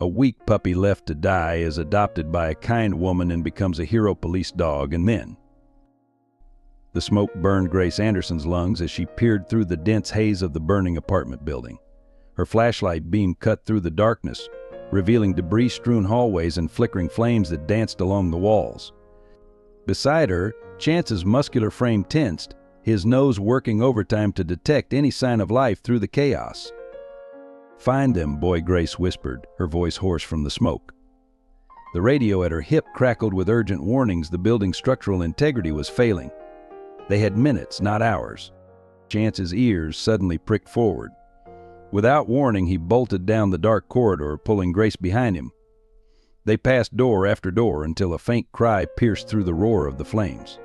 A weak puppy left to die is adopted by a kind woman and becomes a hero police dog, and then the smoke burned Grace Anderson's lungs as she peered through the dense haze of the burning apartment building. Her flashlight beam cut through the darkness, revealing debris-strewn hallways and flickering flames that danced along the walls. Beside her, Chance's muscular frame tensed, his nose working overtime to detect any sign of life through the chaos. "Find them, boy," Grace whispered, her voice hoarse from the smoke. The radio at her hip crackled with urgent warnings the building's structural integrity was failing. They had minutes, not hours. Chance's ears suddenly pricked forward. Without warning, he bolted down the dark corridor, pulling Grace behind him. They passed door after door until a faint cry pierced through the roar of the flames.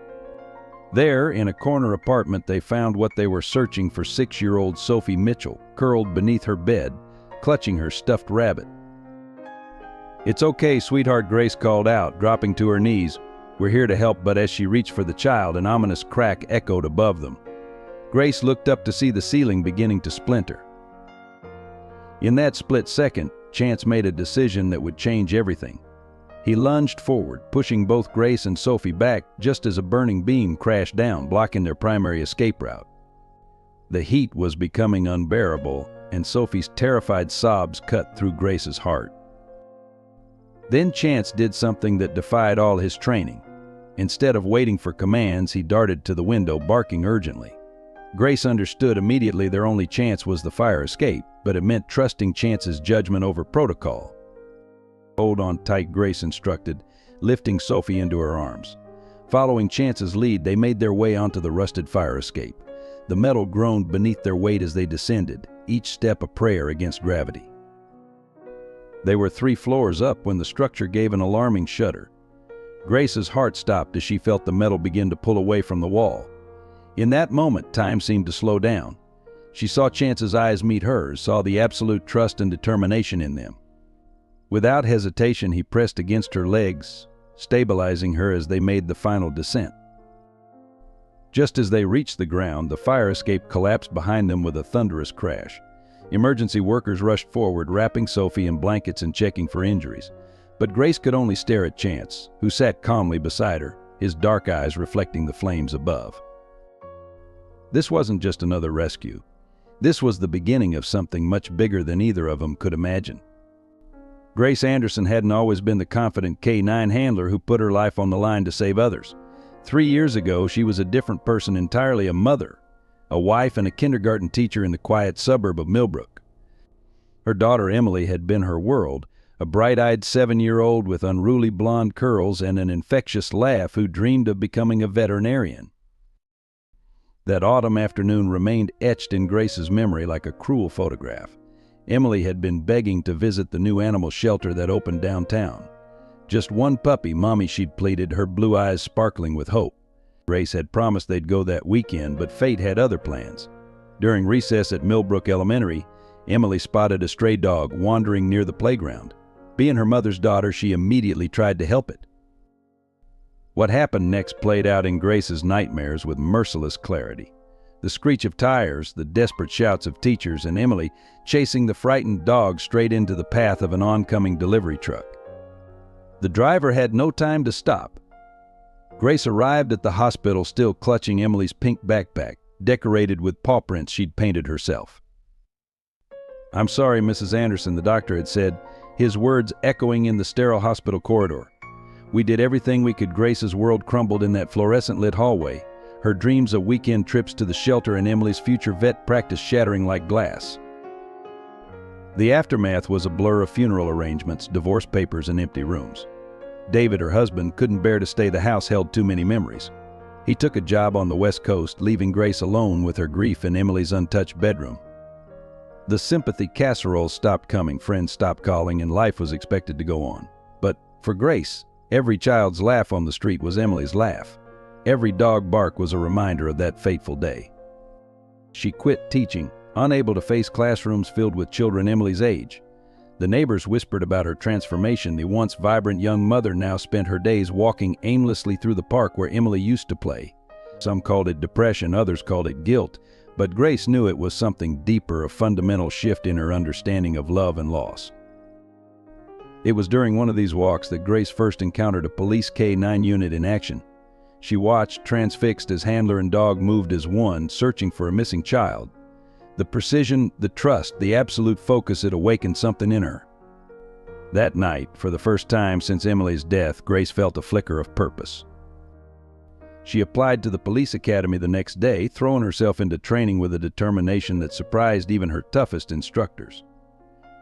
There, in a corner apartment, they found what they were searching for: 6-year-old Sophie Mitchell, curled beneath her bed, clutching her stuffed rabbit. "It's okay, sweetheart," Grace called out, dropping to her knees. "We're here to help," but as she reached for the child, an ominous crack echoed above them. Grace looked up to see the ceiling beginning to splinter. In that split second, Chance made a decision that would change everything. He lunged forward, pushing both Grace and Sophie back just as a burning beam crashed down, blocking their primary escape route. The heat was becoming unbearable, and Sophie's terrified sobs cut through Grace's heart. Then Chance did something that defied all his training. Instead of waiting for commands, he darted to the window, barking urgently. Grace understood immediately their only chance was the fire escape, but it meant trusting Chance's judgment over protocol. "Hold on tight," Grace instructed, lifting Sophie into her arms. Following Chance's lead, they made their way onto the rusted fire escape. The metal groaned beneath their weight as they descended, each step a prayer against gravity. They were 3 floors up when the structure gave an alarming shudder. Grace's heart stopped as she felt the metal begin to pull away from the wall. In that moment, time seemed to slow down. She saw Chance's eyes meet hers, saw the absolute trust and determination in them. Without hesitation, he pressed against her legs, stabilizing her as they made the final descent. Just as they reached the ground, the fire escape collapsed behind them with a thunderous crash. Emergency workers rushed forward, wrapping Sophie in blankets and checking for injuries. But Grace could only stare at Chance, who sat calmly beside her, his dark eyes reflecting the flames above. This wasn't just another rescue. This was the beginning of something much bigger than either of them could imagine. Grace Anderson hadn't always been the confident K-9 handler who put her life on the line to save others. 3 years ago, she was a different person entirely, a mother, a wife, and a kindergarten teacher in the quiet suburb of Millbrook. Her daughter Emily had been her world, a bright-eyed 7-year-old with unruly blonde curls and an infectious laugh who dreamed of becoming a veterinarian. That autumn afternoon remained etched in Grace's memory like a cruel photograph. Emily had been begging to visit the new animal shelter that opened downtown. "Just one puppy, Mommy," she'd pleaded, her blue eyes sparkling with hope. Grace had promised they'd go that weekend, but fate had other plans. During recess at Millbrook Elementary, Emily spotted a stray dog wandering near the playground. Being her mother's daughter, she immediately tried to help it. What happened next played out in Grace's nightmares with merciless clarity. The screech of tires, the desperate shouts of teachers, and Emily chasing the frightened dog straight into the path of an oncoming delivery truck. The driver had no time to stop. Grace arrived at the hospital still clutching Emily's pink backpack, decorated with paw prints she'd painted herself. "I'm sorry, Mrs. Anderson," the doctor had said, his words echoing in the sterile hospital corridor. "We did everything we could." Grace's world crumbled in that fluorescent-lit hallway, her dreams of weekend trips to the shelter and Emily's future vet practice shattering like glass. The aftermath was a blur of funeral arrangements, divorce papers, and empty rooms. David, her husband, couldn't bear to stay. The house held too many memories. He took a job on the West Coast, leaving Grace alone with her grief in Emily's untouched bedroom. The sympathy casserole stopped coming, friends stopped calling, and life was expected to go on. But for Grace, every child's laugh on the street was Emily's laugh. Every dog bark was a reminder of that fateful day. She quit teaching, unable to face classrooms filled with children Emily's age. The neighbors whispered about her transformation. The once vibrant young mother now spent her days walking aimlessly through the park where Emily used to play. Some called it depression, others called it guilt, but Grace knew it was something deeper, a fundamental shift in her understanding of love and loss. It was during one of these walks that Grace first encountered a police K-9 unit in action. She watched, transfixed, as handler and dog moved as one, searching for a missing child. The precision, the trust, the absolute focus had awakened something in her. That night, for the first time since Emily's death, Grace felt a flicker of purpose. She applied to the police academy the next day, throwing herself into training with a determination that surprised even her toughest instructors.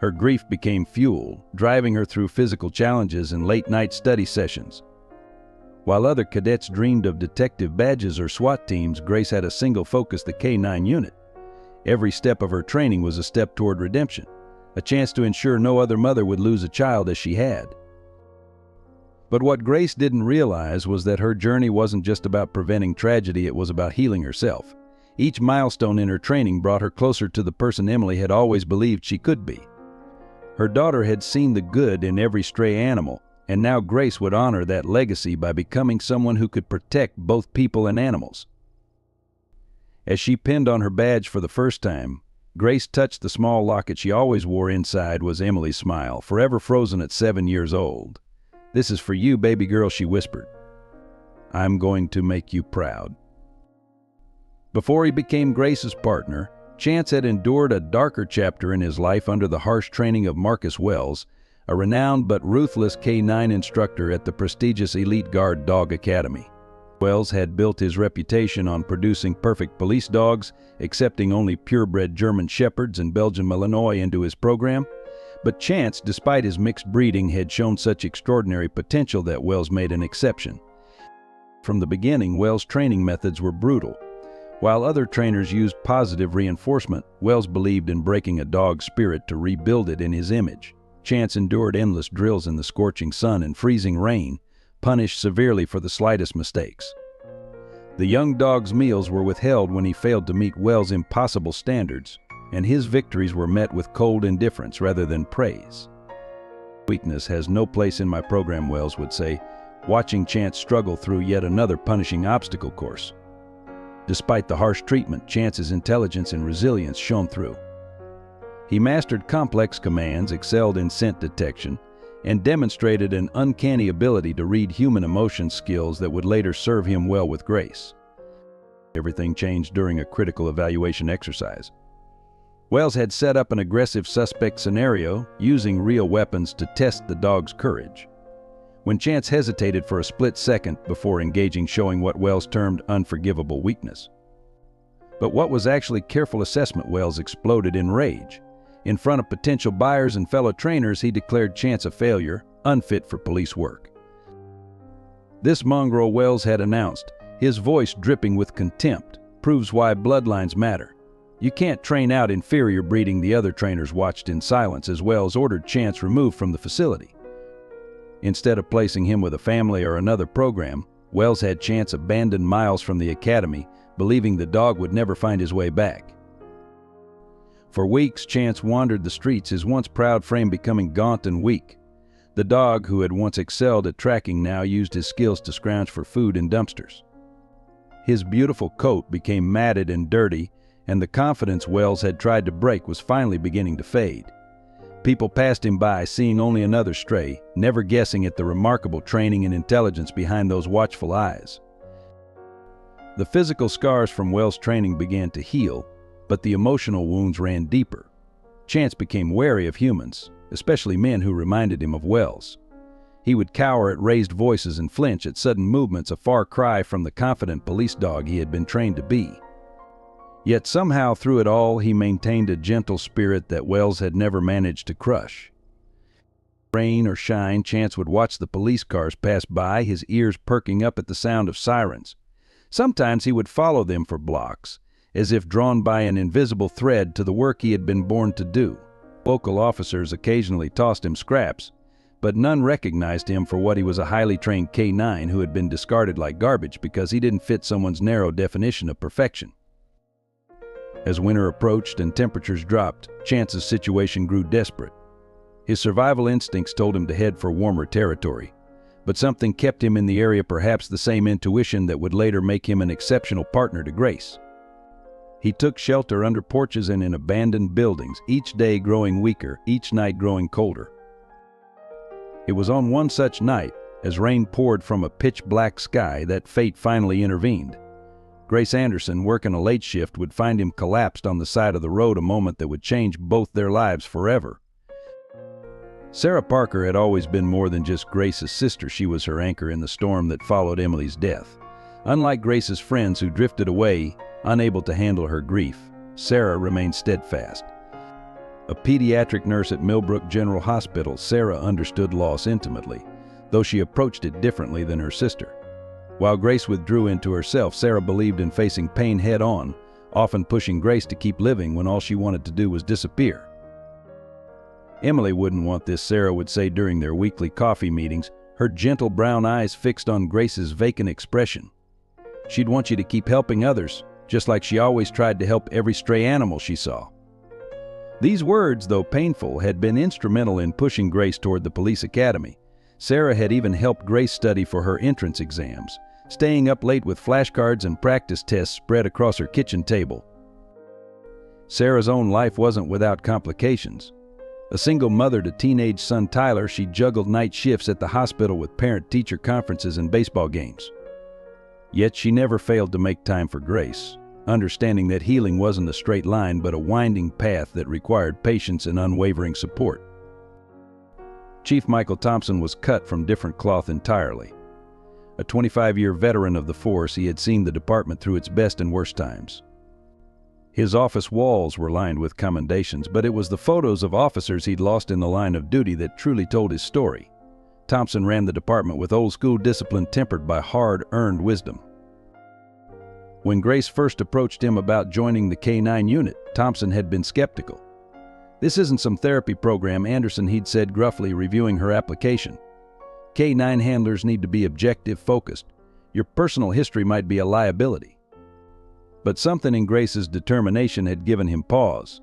Her grief became fuel, driving her through physical challenges and late-night study sessions. While other cadets dreamed of detective badges or SWAT teams, Grace had a single focus: the K-9 unit. Every step of her training was a step toward redemption, a chance to ensure no other mother would lose a child as she had. But what Grace didn't realize was that her journey wasn't just about preventing tragedy, it was about healing herself. Each milestone in her training brought her closer to the person Emily had always believed she could be. Her daughter had seen the good in every stray animal, and now Grace would honor that legacy by becoming someone who could protect both people and animals. As she pinned on her badge for the first time, Grace touched the small locket she always wore. Inside was Emily's smile, forever frozen at 7 years old. "This is for you, baby girl," she whispered. "I'm going to make you proud." Before he became Grace's partner, Chance had endured a darker chapter in his life under the harsh training of Marcus Wells, a renowned but ruthless K-9 instructor at the prestigious Elite Guard Dog Academy. Wells had built his reputation on producing perfect police dogs, accepting only purebred German Shepherds and Belgian Malinois into his program. But Chance, despite his mixed breeding, had shown such extraordinary potential that Wells made an exception. From the beginning, Wells' training methods were brutal. While other trainers used positive reinforcement, Wells believed in breaking a dog's spirit to rebuild it in his image. Chance endured endless drills in the scorching sun and freezing rain, punished severely for the slightest mistakes. The young dog's meals were withheld when he failed to meet Wells' impossible standards, and his victories were met with cold indifference rather than praise. "Weakness has no place in my program," Wells would say, watching Chance struggle through yet another punishing obstacle course. Despite the harsh treatment, Chance's intelligence and resilience shone through. He mastered complex commands, excelled in scent detection, and demonstrated an uncanny ability to read human emotion, skills that would later serve him well with Grace. Everything changed during a critical evaluation exercise. Wells had set up an aggressive suspect scenario, using real weapons to test the dog's courage. When Chance hesitated for a split second before engaging, showing what Wells termed unforgivable weakness. But what was actually careful assessment? Wells exploded in rage. In front of potential buyers and fellow trainers, he declared Chance a failure, unfit for police work. This mongrel, Wells had announced, his voice dripping with contempt, proves why bloodlines matter. "You can't train out inferior breeding." The other trainers watched in silence as Wells ordered Chance removed from the facility. Instead of placing him with a family or another program, Wells had Chance abandoned miles from the academy, believing the dog would never find his way back. For weeks, Chance wandered the streets, his once proud frame becoming gaunt and weak. The dog, who had once excelled at tracking, now used his skills to scrounge for food in dumpsters. His beautiful coat became matted and dirty, and the confidence Wells had tried to break was finally beginning to fade. People passed him by, seeing only another stray, never guessing at the remarkable training and intelligence behind those watchful eyes. The physical scars from Wells' training began to heal, but the emotional wounds ran deeper. Chance became wary of humans, especially men who reminded him of Wells. He would cower at raised voices and flinch at sudden movements, a far cry from the confident police dog he had been trained to be. Yet somehow through it all, he maintained a gentle spirit that Wells had never managed to crush. Rain or shine, Chance would watch the police cars pass by, his ears perking up at the sound of sirens. Sometimes he would follow them for blocks, as if drawn by an invisible thread to the work he had been born to do. Local officers occasionally tossed him scraps, but none recognized him for what he was: a highly trained K-9 who had been discarded like garbage because he didn't fit someone's narrow definition of perfection. As winter approached and temperatures dropped, Chance's situation grew desperate. His survival instincts told him to head for warmer territory, but something kept him in the area, perhaps the same intuition that would later make him an exceptional partner to Grace. He took shelter under porches and in abandoned buildings, each day growing weaker, each night growing colder. It was on one such night, as rain poured from a pitch-black sky, that fate finally intervened. Grace Anderson, working a late shift, would find him collapsed on the side of the road, a moment that would change both their lives forever. Sarah Parker had always been more than just Grace's sister. She was her anchor in the storm that followed Emily's death. Unlike Grace's friends who drifted away, unable to handle her grief, Sarah remained steadfast. A pediatric nurse at Millbrook General Hospital, Sarah understood loss intimately, though she approached it differently than her sister. While Grace withdrew into herself, Sarah believed in facing pain head-on, often pushing Grace to keep living when all she wanted to do was disappear. Emily wouldn't want this, Sarah would say during their weekly coffee meetings, her gentle brown eyes fixed on Grace's vacant expression. She'd want you to keep helping others, just like she always tried to help every stray animal she saw. These words, though painful, had been instrumental in pushing Grace toward the police academy. Sarah had even helped Grace study for her entrance exams, staying up late with flashcards and practice tests spread across her kitchen table. Sarah's own life wasn't without complications. A single mother to teenage son Tyler, she juggled night shifts at the hospital with parent-teacher conferences and baseball games. Yet she never failed to make time for Grace, understanding that healing wasn't a straight line but a winding path that required patience and unwavering support. Chief Michael Thompson was cut from different cloth entirely. A 25-year veteran of the force, he had seen the department through its best and worst times. His office walls were lined with commendations, but it was the photos of officers he'd lost in the line of duty that truly told his story. Thompson ran the department with old-school discipline tempered by hard-earned wisdom. When Grace first approached him about joining the K-9 unit, Thompson had been skeptical. "This isn't some therapy program, Anderson," he'd said gruffly, reviewing her application. "K-9 handlers need to be objective-focused. Your personal history might be a liability." But something in Grace's determination had given him pause.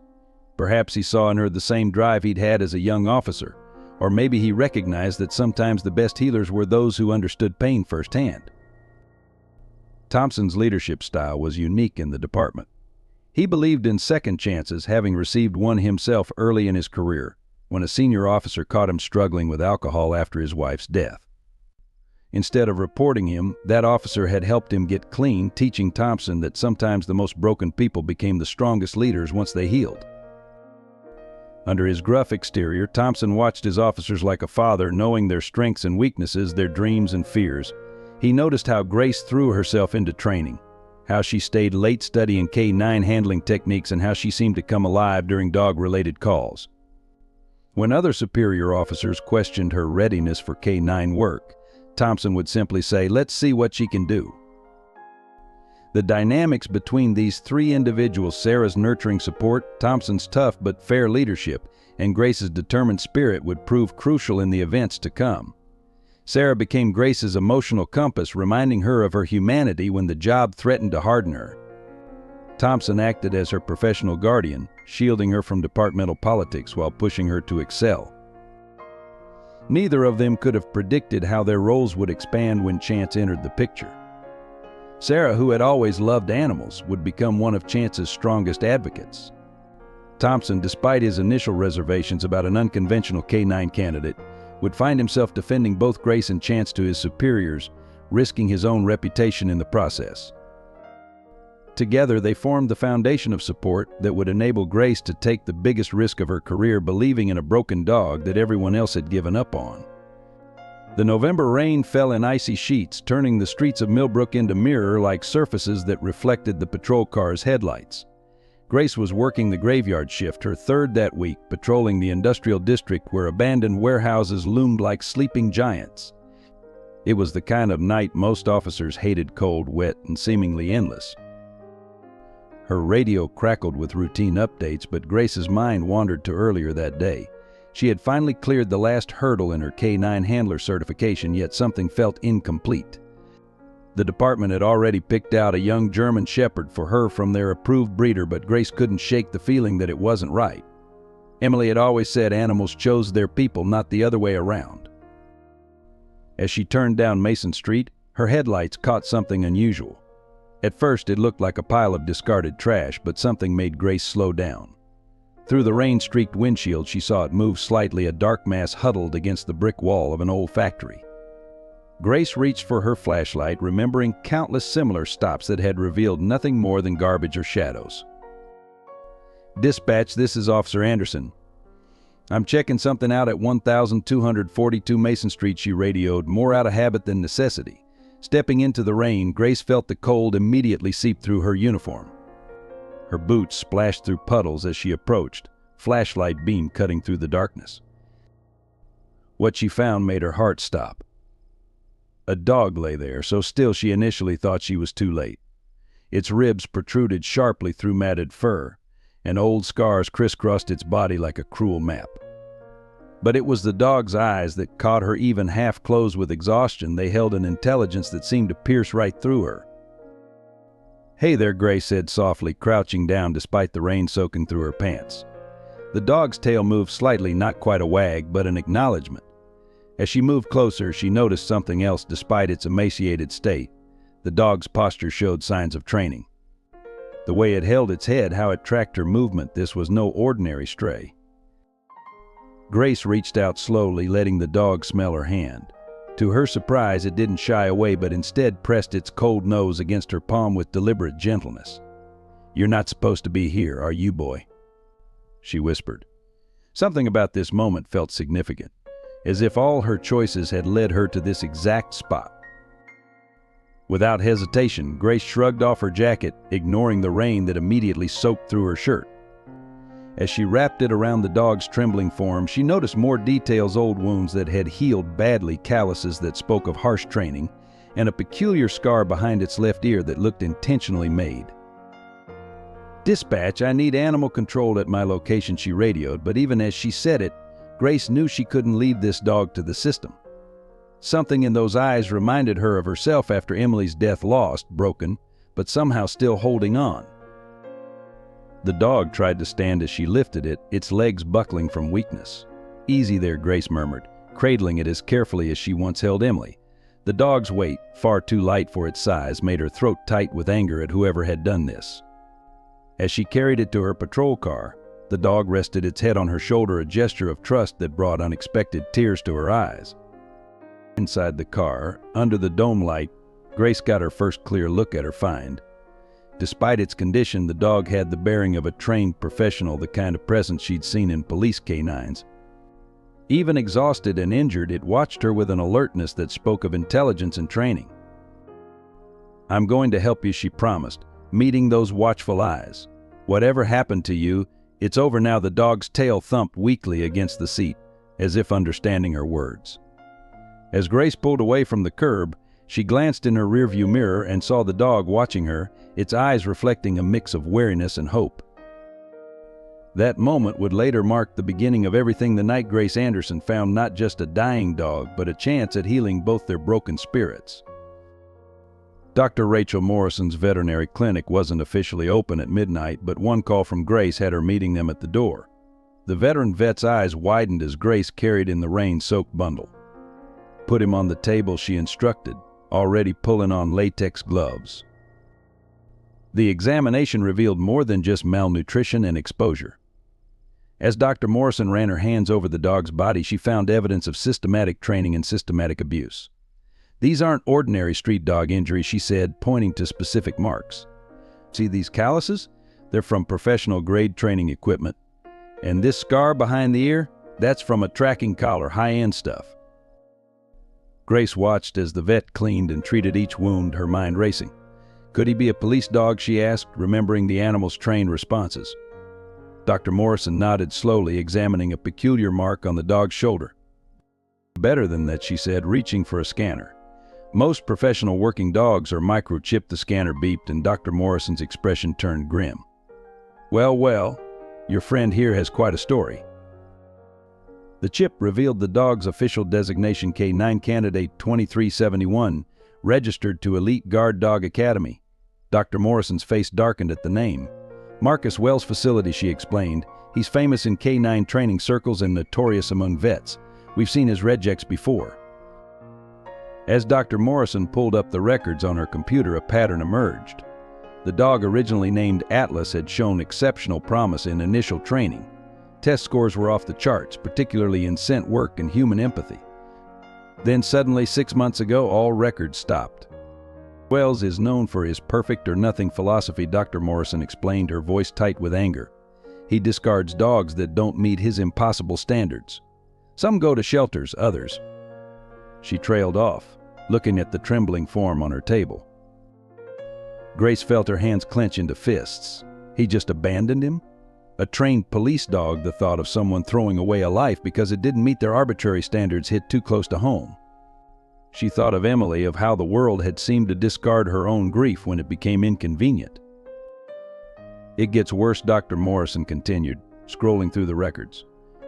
Perhaps he saw in her the same drive he'd had as a young officer, or maybe he recognized that sometimes the best healers were those who understood pain firsthand. Thompson's leadership style was unique in the department. He believed in second chances, having received one himself early in his career, when a senior officer caught him struggling with alcohol after his wife's death. Instead of reporting him, that officer had helped him get clean, teaching Thompson that sometimes the most broken people became the strongest leaders once they healed. Under his gruff exterior, Thompson watched his officers like a father, knowing their strengths and weaknesses, their dreams and fears. He noticed how Grace threw herself into training, how she stayed late studying K-9 handling techniques, and how she seemed to come alive during dog-related calls. When other superior officers questioned her readiness for K-9 work, Thompson would simply say, "Let's see what she can do." The dynamics between these three individuals, Sarah's nurturing support, Thompson's tough but fair leadership, and Grace's determined spirit, would prove crucial in the events to come. Sarah became Grace's emotional compass, reminding her of her humanity when the job threatened to harden her. Thompson acted as her professional guardian, shielding her from departmental politics while pushing her to excel. Neither of them could have predicted how their roles would expand when Chance entered the picture. Sarah, who had always loved animals, would become one of Chance's strongest advocates. Thompson, despite his initial reservations about an unconventional K-9 candidate, would find himself defending both Grace and Chance to his superiors, risking his own reputation in the process. Together, they formed the foundation of support that would enable Grace to take the biggest risk of her career, believing in a broken dog that everyone else had given up on. The November rain fell in icy sheets, turning the streets of Millbrook into mirror-like surfaces that reflected the patrol car's headlights. Grace was working the graveyard shift, her third that week, patrolling the industrial district where abandoned warehouses loomed like sleeping giants. It was the kind of night most officers hated: cold, wet, and seemingly endless. Her radio crackled with routine updates, but Grace's mind wandered to earlier that day. She had finally cleared the last hurdle in her K-9 handler certification, yet something felt incomplete. The department had already picked out a young German Shepherd for her from their approved breeder, but Grace couldn't shake the feeling that it wasn't right. Emily had always said animals chose their people, not the other way around. As she turned down Mason Street, her headlights caught something unusual. At first, it looked like a pile of discarded trash, but something made Grace slow down. Through the rain-streaked windshield, she saw it move slightly, a dark mass huddled against the brick wall of an old factory. Grace reached for her flashlight, remembering countless similar stops that had revealed nothing more than garbage or shadows. "Dispatch, this is Officer Anderson. I'm checking something out at 1242 Mason Street," she radioed, more out of habit than necessity. Stepping into the rain, Grace felt the cold immediately seep through her uniform. Her boots splashed through puddles as she approached, flashlight beam cutting through the darkness. What she found made her heart stop. A dog lay there, so still she initially thought she was too late. Its ribs protruded sharply through matted fur, and old scars crisscrossed its body like a cruel map. But it was the dog's eyes that caught her. Even half closed with exhaustion, they held an intelligence that seemed to pierce right through her. "Hey there," Grace said softly, crouching down despite the rain soaking through her pants. The dog's tail moved slightly, not quite a wag, but an acknowledgement. As she moved closer, she noticed something else despite its emaciated state. The dog's posture showed signs of training. The way it held its head, how it tracked her movement, this was no ordinary stray. Grace reached out slowly, letting the dog smell her hand. To her surprise, it didn't shy away, but instead pressed its cold nose against her palm with deliberate gentleness. "You're not supposed to be here, are you, boy?" she whispered. Something about this moment felt significant, as if all her choices had led her to this exact spot. Without hesitation, Grace shrugged off her jacket, ignoring the rain that immediately soaked through her shirt. As she wrapped it around the dog's trembling form, she noticed more details: old wounds that had healed badly, calluses that spoke of harsh training, and a peculiar scar behind its left ear that looked intentionally made. "Dispatch, I need animal control at my location," she radioed, but even as she said it, Grace knew she couldn't leave this dog to the system. Something in those eyes reminded her of herself after Emily's death, lost, broken, but somehow still holding on. The dog tried to stand as she lifted it, its legs buckling from weakness. "Easy there," Grace murmured, cradling it as carefully as she once held Emily. The dog's weight, far too light for its size, made her throat tight with anger at whoever had done this. As she carried it to her patrol car, the dog rested its head on her shoulder, a gesture of trust that brought unexpected tears to her eyes. Inside the car, under the dome light, Grace got her first clear look at her find. Despite its condition, the dog had the bearing of a trained professional, the kind of presence she'd seen in police canines. Even exhausted and injured, it watched her with an alertness that spoke of intelligence and training. "I'm going to help you," she promised, meeting those watchful eyes. "Whatever happened to you, it's over now." The dog's tail thumped weakly against the seat, as if understanding her words. As Grace pulled away from the curb, she glanced in her rearview mirror and saw the dog watching her, its eyes reflecting a mix of wariness and hope. That moment would later mark the beginning of everything the night Grace Anderson found: not just a dying dog, but a chance at healing both their broken spirits. Dr. Rachel Morrison's veterinary clinic wasn't officially open at midnight, but one call from Grace had her meeting them at the door. The veteran vet's eyes widened as Grace carried in the rain-soaked bundle. "Put him on the table," she instructed, already pulling on latex gloves. The examination revealed more than just malnutrition and exposure. As Dr. Morrison ran her hands over the dog's body, she found evidence of systematic training and systematic abuse. "These aren't ordinary street dog injuries," she said, pointing to specific marks. "See these calluses? They're from professional-grade training equipment. And this scar behind the ear? That's from a tracking collar, high-end stuff." Grace watched as the vet cleaned and treated each wound, her mind racing. "Could he be a police dog?" she asked, remembering the animal's trained responses. Dr. Morrison nodded slowly, examining a peculiar mark on the dog's shoulder. "Better than that," she said, reaching for a scanner. "Most professional working dogs are microchipped." The scanner beeped, and Dr. Morrison's expression turned grim. Well, your friend here has quite a story." The chip revealed the dog's official designation: K9 Candidate 2371, registered to Elite Guard Dog Academy. Dr. Morrison's face darkened at the name. "Marcus Wells facility," she explained. "He's famous in K9 training circles and notorious among vets. We've seen his regex before." As Dr. Morrison pulled up the records on her computer, a pattern emerged. The dog, originally named Atlas, had shown exceptional promise in initial training, Test scores were off the charts, particularly in scent work and human empathy. Then suddenly, 6 months ago, all records stopped. Wells is known for his perfect or nothing philosophy, Dr. Morrison explained, her voice tight with anger. He discards dogs that don't meet his impossible standards. Some go to shelters, others. She trailed off, looking at the trembling form on her table. Grace felt her hands clench into fists. He just abandoned him? A trained police dog, the thought of someone throwing away a life because it didn't meet their arbitrary standards hit too close to home. She thought of Emily, of how the world had seemed to discard her own grief when it became inconvenient. It gets worse, Dr. Morrison continued, scrolling through the records.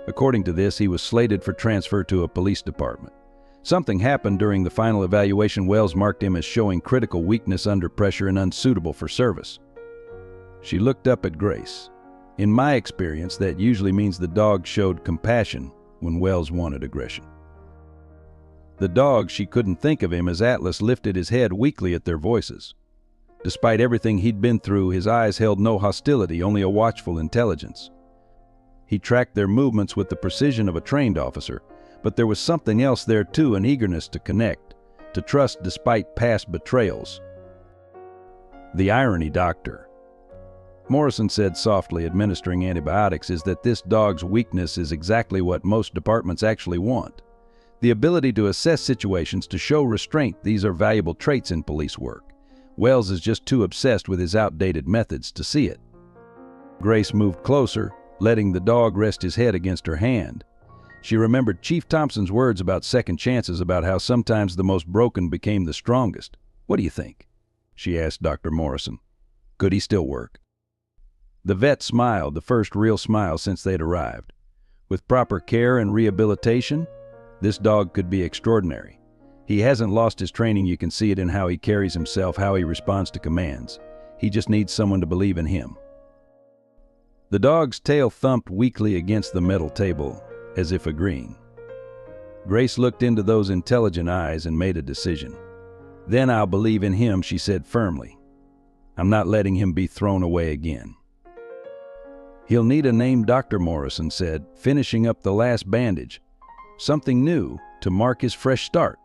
According to this, he was slated for transfer to a police department. Something happened during the final evaluation. Wells marked him as showing critical weakness under pressure and unsuitable for service. She looked up at Grace. In my experience, that usually means the dog showed compassion when Wells wanted aggression. The dog, she couldn't think of him as Atlas lifted his head weakly at their voices. Despite everything he'd been through, his eyes held no hostility, only a watchful intelligence. He tracked their movements with the precision of a trained officer, but there was something else there too, an eagerness to connect, to trust despite past betrayals. The irony, Doctor, Morrison said softly, administering antibiotics, is that this dog's weakness is exactly what most departments actually want. The ability to assess situations, to show restraint, these are valuable traits in police work. Wells is just too obsessed with his outdated methods to see it. Grace moved closer, letting the dog rest his head against her hand. She remembered Chief Thompson's words about second chances, about how sometimes the most broken became the strongest. "What do you think?" she asked Dr. Morrison. "Could he still work?" The vet smiled, the first real smile since they'd arrived. With proper care and rehabilitation, this dog could be extraordinary. He hasn't lost his training. You can see it in how he carries himself, how he responds to commands. He just needs someone to believe in him. The dog's tail thumped weakly against the metal table, as if agreeing. Grace looked into those intelligent eyes and made a decision. "Then I'll believe in him," she said firmly. "I'm not letting him be thrown away again." "He'll need a name," Dr. Morrison said, finishing up the last bandage. "Something new to mark his fresh start."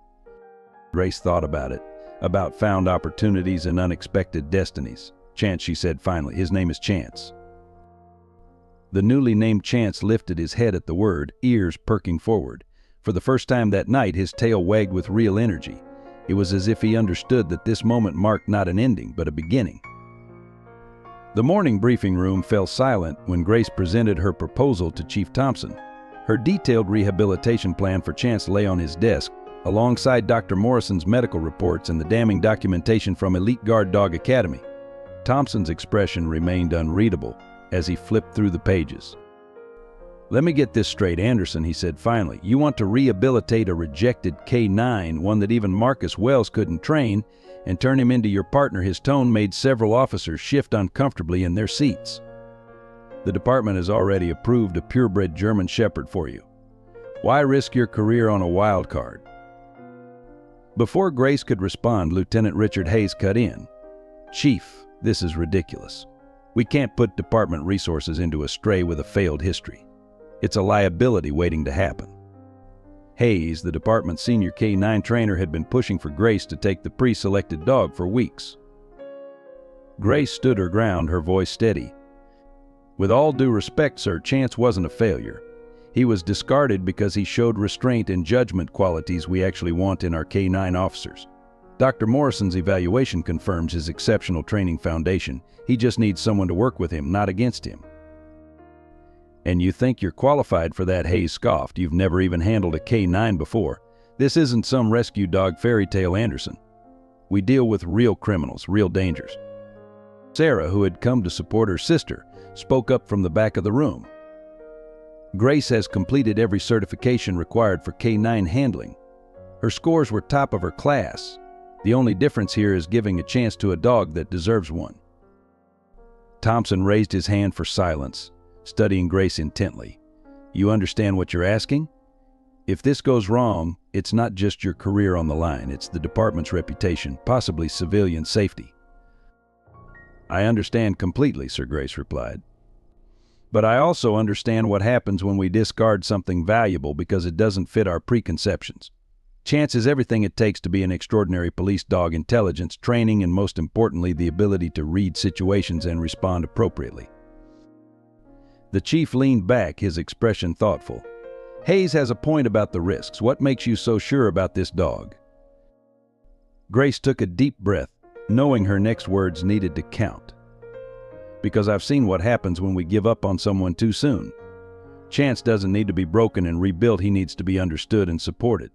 Grace thought about it, about found opportunities and unexpected destinies. "Chance," she said finally. "His name is Chance." The newly named Chance lifted his head at the word, ears perking forward. For the first time that night, his tail wagged with real energy. It was as if he understood that this moment marked not an ending, but a beginning. The morning briefing room fell silent when Grace presented her proposal to Chief Thompson. Her detailed rehabilitation plan for Chance lay on his desk, alongside Dr. Morrison's medical reports and the damning documentation from Elite Guard Dog Academy. Thompson's expression remained unreadable as he flipped through the pages. "Let me get this straight, Anderson," he said finally. "You want to rehabilitate a rejected K9, one that even Marcus Wells couldn't train, and turn him into your partner." His tone made several officers shift uncomfortably in their seats. "The department has already approved a purebred German Shepherd for you. Why risk your career on a wild card?" Before Grace could respond, Lieutenant Richard Hayes cut in. "Chief, this is ridiculous. We can't put department resources into a stray with a failed history. It's a liability waiting to happen." Hayes, the department's senior K9 trainer, had been pushing for Grace to take the pre-selected dog for weeks. Grace stood her ground, her voice steady. "With all due respect, sir, Chance wasn't a failure. He was discarded because he showed restraint and judgment, qualities we actually want in our K9 officers. Dr. Morrison's evaluation confirms his exceptional training foundation. He just needs someone to work with him, not against him." "And you think you're qualified for that?" Hayes scoffed. "You've never even handled a K9 before. This isn't some rescue dog fairy tale, Anderson. We deal with real criminals, real dangers." Sarah, who had come to support her sister, spoke up from the back of the room. "Grace has completed every certification required for K9 handling. Her scores were top of her class. The only difference here is giving a chance to a dog that deserves one." Thompson raised his hand for silence, studying Grace intently. "You understand what you're asking? If this goes wrong, it's not just your career on the line, it's the department's reputation, possibly civilian safety." "I understand completely, Sir," Grace replied. But I also understand what happens when we discard something valuable because it doesn't fit our preconceptions. Chance is everything it takes to be an extraordinary police dog: intelligence, training, and most importantly, the ability to read situations and respond appropriately. The chief leaned back, his expression thoughtful. Hayes has a point about the risks. What makes you so sure about this dog? Grace took a deep breath, knowing her next words needed to count. Because I've seen what happens when we give up on someone too soon. Chance doesn't need to be broken and rebuilt. He needs to be understood and supported.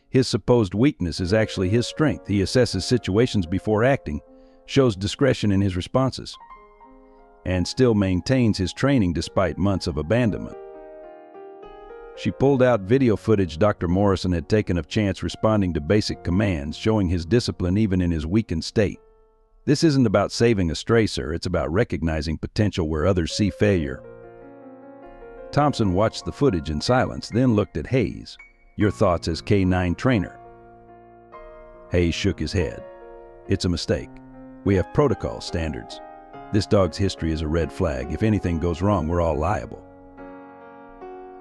His supposed weakness is actually his strength. He assesses situations before acting, shows discretion in his responses, and still maintains his training despite months of abandonment. She pulled out video footage Dr. Morrison had taken of Chance responding to basic commands, showing his discipline even in his weakened state. This isn't about saving a stray, sir. It's about recognizing potential where others see failure. Thompson watched the footage in silence, then looked at Hayes. Your thoughts as K9 trainer? Hayes shook his head. It's a mistake. We have protocol standards. This dog's history is a red flag. If anything goes wrong, we're all liable.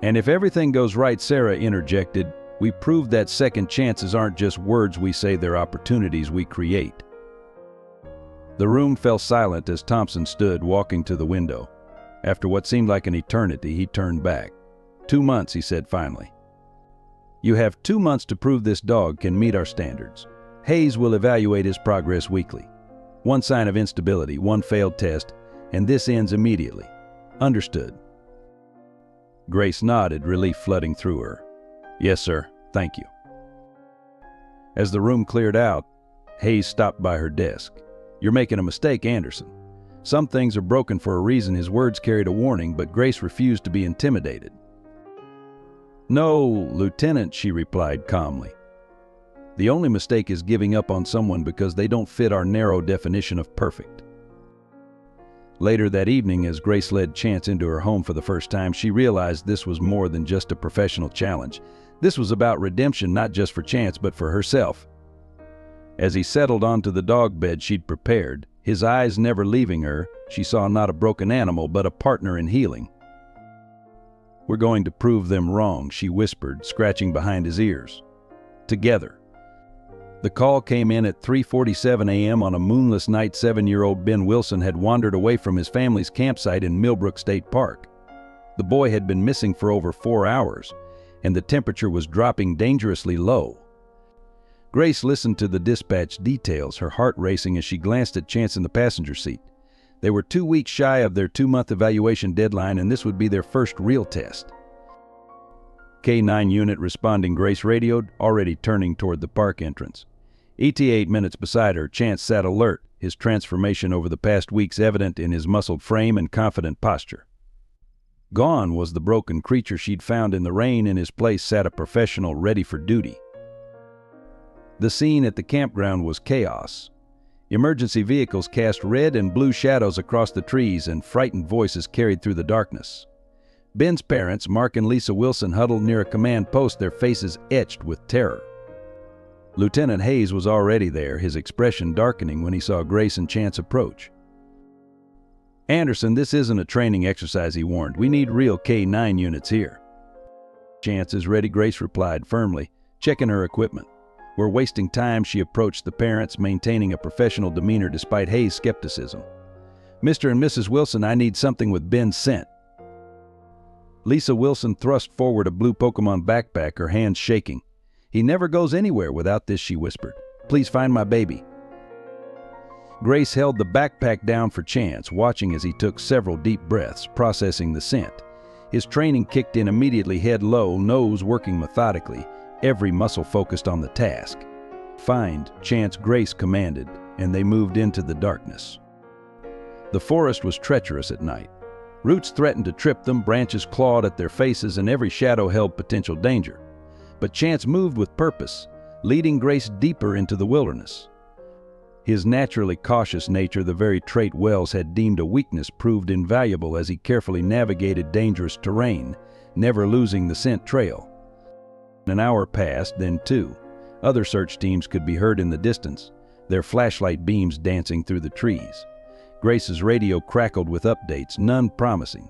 And if everything goes right, Sarah interjected, we proved that second chances aren't just words we say, they're opportunities we create. The room fell silent as Thompson stood, walking to the window. After what seemed like an eternity, he turned back. 2 months, he said finally. You have 2 months to prove this dog can meet our standards. Hayes will evaluate his progress weekly. One sign of instability, one failed test, and this ends immediately. Understood? Grace nodded, relief flooding through her. Yes, sir. Thank you. As the room cleared out, Hayes stopped by her desk. You're making a mistake, Anderson. Some things are broken for a reason. His words carried a warning, but Grace refused to be intimidated. No, Lieutenant, she replied calmly. The only mistake is giving up on someone because they don't fit our narrow definition of perfect. Later that evening, as Grace led Chance into her home for the first time, she realized this was more than just a professional challenge. This was about redemption, not just for Chance, but for herself. As he settled onto the dog bed she'd prepared, his eyes never leaving her, she saw not a broken animal, but a partner in healing. We're going to prove them wrong, she whispered, scratching behind his ears. Together. The call came in at 3:47 a.m. on a moonless night. 7-year-old Ben Wilson had wandered away from his family's campsite in Millbrook State Park. The boy had been missing for over 4 hours, and the temperature was dropping dangerously low. Grace listened to the dispatch details, her heart racing as she glanced at Chance in the passenger seat. They were 2 weeks shy of their 2-month evaluation deadline, and this would be their first real test. K9 unit responding, Grace radioed, already turning toward the park entrance. ETA 8 minutes beside her, Chance sat alert, his transformation over the past weeks evident in his muscled frame and confident posture. Gone was the broken creature she'd found in the rain. In his place sat a professional ready for duty. The scene at the campground was chaos. Emergency vehicles cast red and blue shadows across the trees, and frightened voices carried through the darkness. Ben's parents, Mark and Lisa Wilson, huddled near a command post, their faces etched with terror. Lieutenant Hayes was already there, his expression darkening when he saw Grace and Chance approach. Anderson, this isn't a training exercise, he warned. We need real K9 units here. Chance is ready, Grace replied firmly, checking her equipment. We're wasting time, she approached the parents, maintaining a professional demeanor despite Hayes' skepticism. Mr. and Mrs. Wilson, I need something with Ben's scent. Lisa Wilson thrust forward a blue Pokemon backpack, her hands shaking. He never goes anywhere without this, she whispered. Please find my baby. Grace held the backpack down for Chance, watching as he took several deep breaths, processing the scent. His training kicked in immediately, head low, nose working methodically, every muscle focused on the task. Find, Chance, Grace commanded, and they moved into the darkness. The forest was treacherous at night. Roots threatened to trip them, branches clawed at their faces, and every shadow held potential danger. But Chance moved with purpose, leading Grace deeper into the wilderness. His naturally cautious nature, the very trait Wells had deemed a weakness, proved invaluable as he carefully navigated dangerous terrain, never losing the scent trail. An hour passed, then 2. Other search teams could be heard in the distance, their flashlight beams dancing through the trees. Grace's radio crackled with updates, none promising.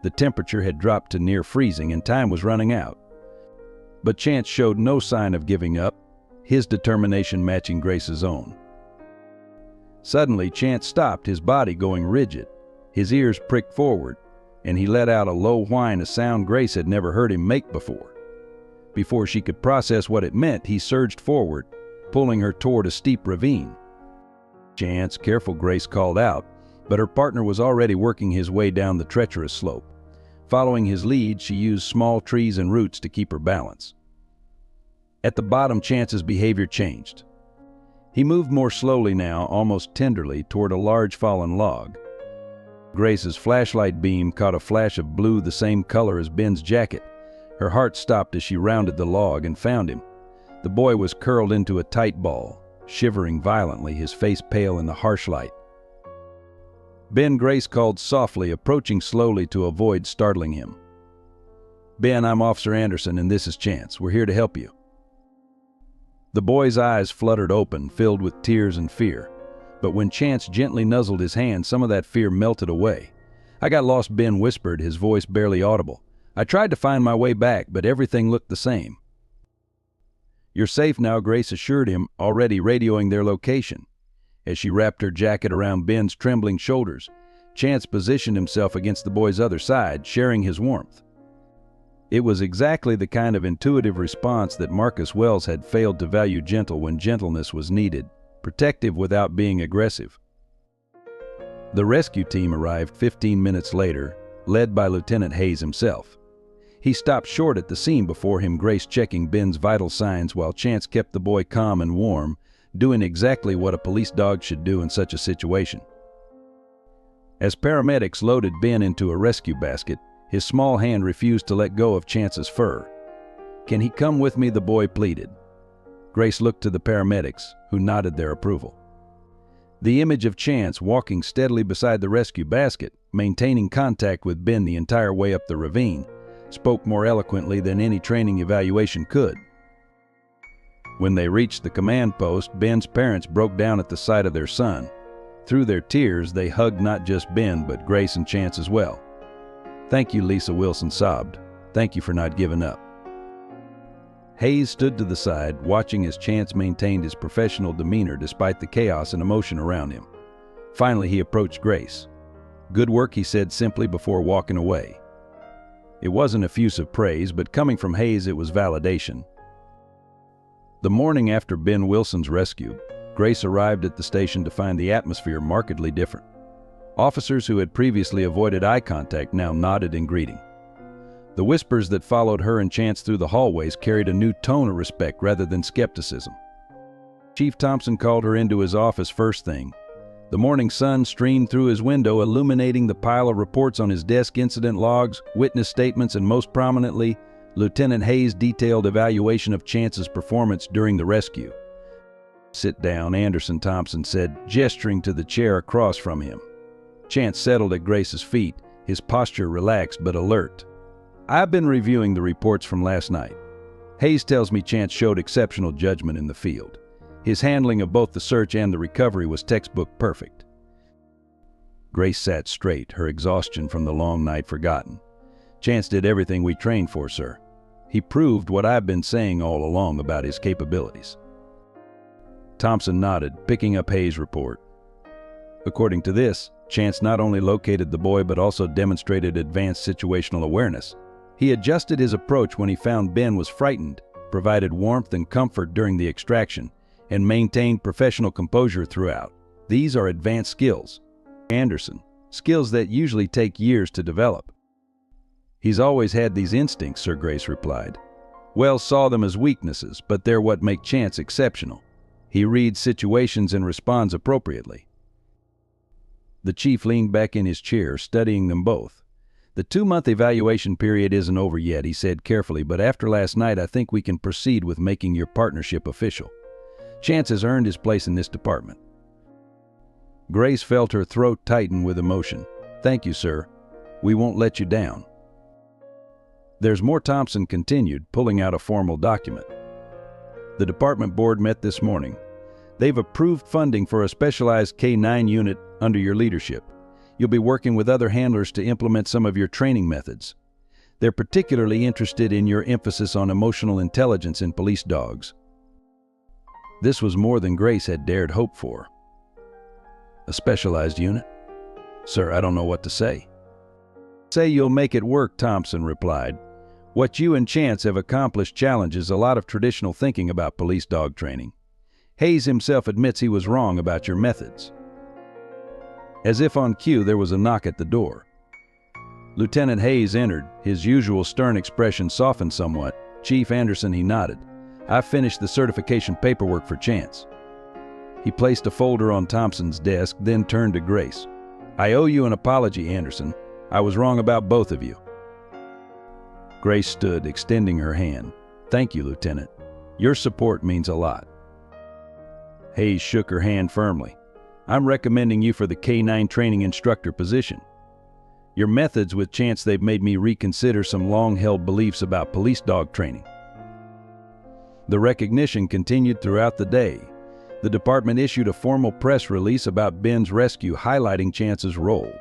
The temperature had dropped to near freezing and time was running out. But Chance showed no sign of giving up, his determination matching Grace's own. Suddenly, Chance stopped, his body going rigid. His ears pricked forward, and he let out a low whine, a sound Grace had never heard him make before. Before she could process what it meant, he surged forward, pulling her toward a steep ravine. "Chance, careful," Grace called out, but her partner was already working his way down the treacherous slope. Following his lead, she used small trees and roots to keep her balance. At the bottom, Chance's behavior changed. He moved more slowly now, almost tenderly, toward a large fallen log. Grace's flashlight beam caught a flash of blue the same color as Ben's jacket. Her heart stopped as she rounded the log and found him. The boy was curled into a tight ball, shivering violently, his face pale in the harsh light. "Ben," Grace called softly, approaching slowly to avoid startling him. "Ben, I'm Officer Anderson, and this is Chance. We're here to help you." The boy's eyes fluttered open, filled with tears and fear. But when Chance gently nuzzled his hand, some of that fear melted away. "I got lost," Ben whispered, his voice barely audible. "I tried to find my way back, but everything looked the same." "You're safe now," Grace assured him, already radioing their location. As she wrapped her jacket around Ben's trembling shoulders, Chance positioned himself against the boy's other side, sharing his warmth. It was exactly the kind of intuitive response that Marcus Wells had failed to value, gentle when gentleness was needed, protective without being aggressive. The rescue team arrived 15 minutes later, led by Lieutenant Hayes himself. He stopped short at the scene before him, Grace checking Ben's vital signs while Chance kept the boy calm and warm, doing exactly what a police dog should do in such a situation. As paramedics loaded Ben into a rescue basket, his small hand refused to let go of Chance's fur. "Can he come with me?" the boy pleaded. Grace looked to the paramedics, who nodded their approval. The image of Chance walking steadily beside the rescue basket, maintaining contact with Ben the entire way up the ravine, spoke more eloquently than any training evaluation could. When they reached the command post, Ben's parents broke down at the sight of their son. Through their tears, they hugged not just Ben, but Grace and Chance as well. "Thank you," Lisa Wilson sobbed. "Thank you for not giving up." Hayes stood to the side, watching as Chance maintained his professional demeanor despite the chaos and emotion around him. Finally, he approached Grace. "Good work," he said simply before walking away. It wasn't effusive praise, but coming from Hayes, it was validation. The morning after Ben Wilson's rescue, Grace arrived at the station to find the atmosphere markedly different. Officers who had previously avoided eye contact now nodded in greeting. The whispers that followed her and Chance through the hallways carried a new tone of respect rather than skepticism. Chief Thompson called her into his office first thing. The morning sun streamed through his window, illuminating the pile of reports on his desk, incident logs, witness statements, and most prominently, Lieutenant Hayes' detailed evaluation of Chance's performance during the rescue. "Sit down," Anderson Thompson said, gesturing to the chair across from him. Chance settled at Grace's feet, his posture relaxed but alert. "I've been reviewing the reports from last night. Hayes tells me Chance showed exceptional judgment in the field. His handling of both the search and the recovery was textbook perfect." Grace sat straight, her exhaustion from the long night forgotten. "Chance did everything we trained for, sir. He proved what I've been saying all along about his capabilities." Thompson nodded, picking up Hayes' report. "According to this, Chance not only located the boy but also demonstrated advanced situational awareness. He adjusted his approach when he found Ben was frightened, provided warmth and comfort during the extraction, and maintained professional composure throughout. These are advanced skills, Anderson, skills that usually take years to develop." "He's always had these instincts," Sir Grace replied. "Wells saw them as weaknesses, but they're what make Chance exceptional. He reads situations and responds appropriately." The chief leaned back in his chair, studying them both. "The 2-month evaluation period isn't over yet," he said carefully, "but after last night I think we can proceed with making your partnership official. Chance has earned his place in this department." Grace felt her throat tighten with emotion. "Thank you, sir. We won't let you down." "There's more," Thompson continued, pulling out a formal document. "The department board met this morning. They've approved funding for a specialized K-9 unit under your leadership. You'll be working with other handlers to implement some of your training methods. They're particularly interested in your emphasis on emotional intelligence in police dogs. This was more than Grace had dared hope for. A specialized unit? Sir, I don't know what to say. Say you'll make it work, Thompson replied. What you and Chance have accomplished challenges a lot of traditional thinking about police dog training. Hayes himself admits he was wrong about your methods. As if on cue, there was a knock at the door. Lieutenant Hayes entered, his usual stern expression softened somewhat. Chief Anderson, he nodded. I've finished the certification paperwork for Chance. He placed a folder on Thompson's desk, then turned to Grace. I owe you an apology, Anderson. I was wrong about both of you. Grace stood, extending her hand. Thank you, Lieutenant. Your support means a lot. Hayes shook her hand firmly. I'm recommending you for the K-9 training instructor position. Your methods with Chance, they've made me reconsider some long-held beliefs about police dog training. The recognition continued throughout the day. The department issued a formal press release about Ben's rescue highlighting Chance's role.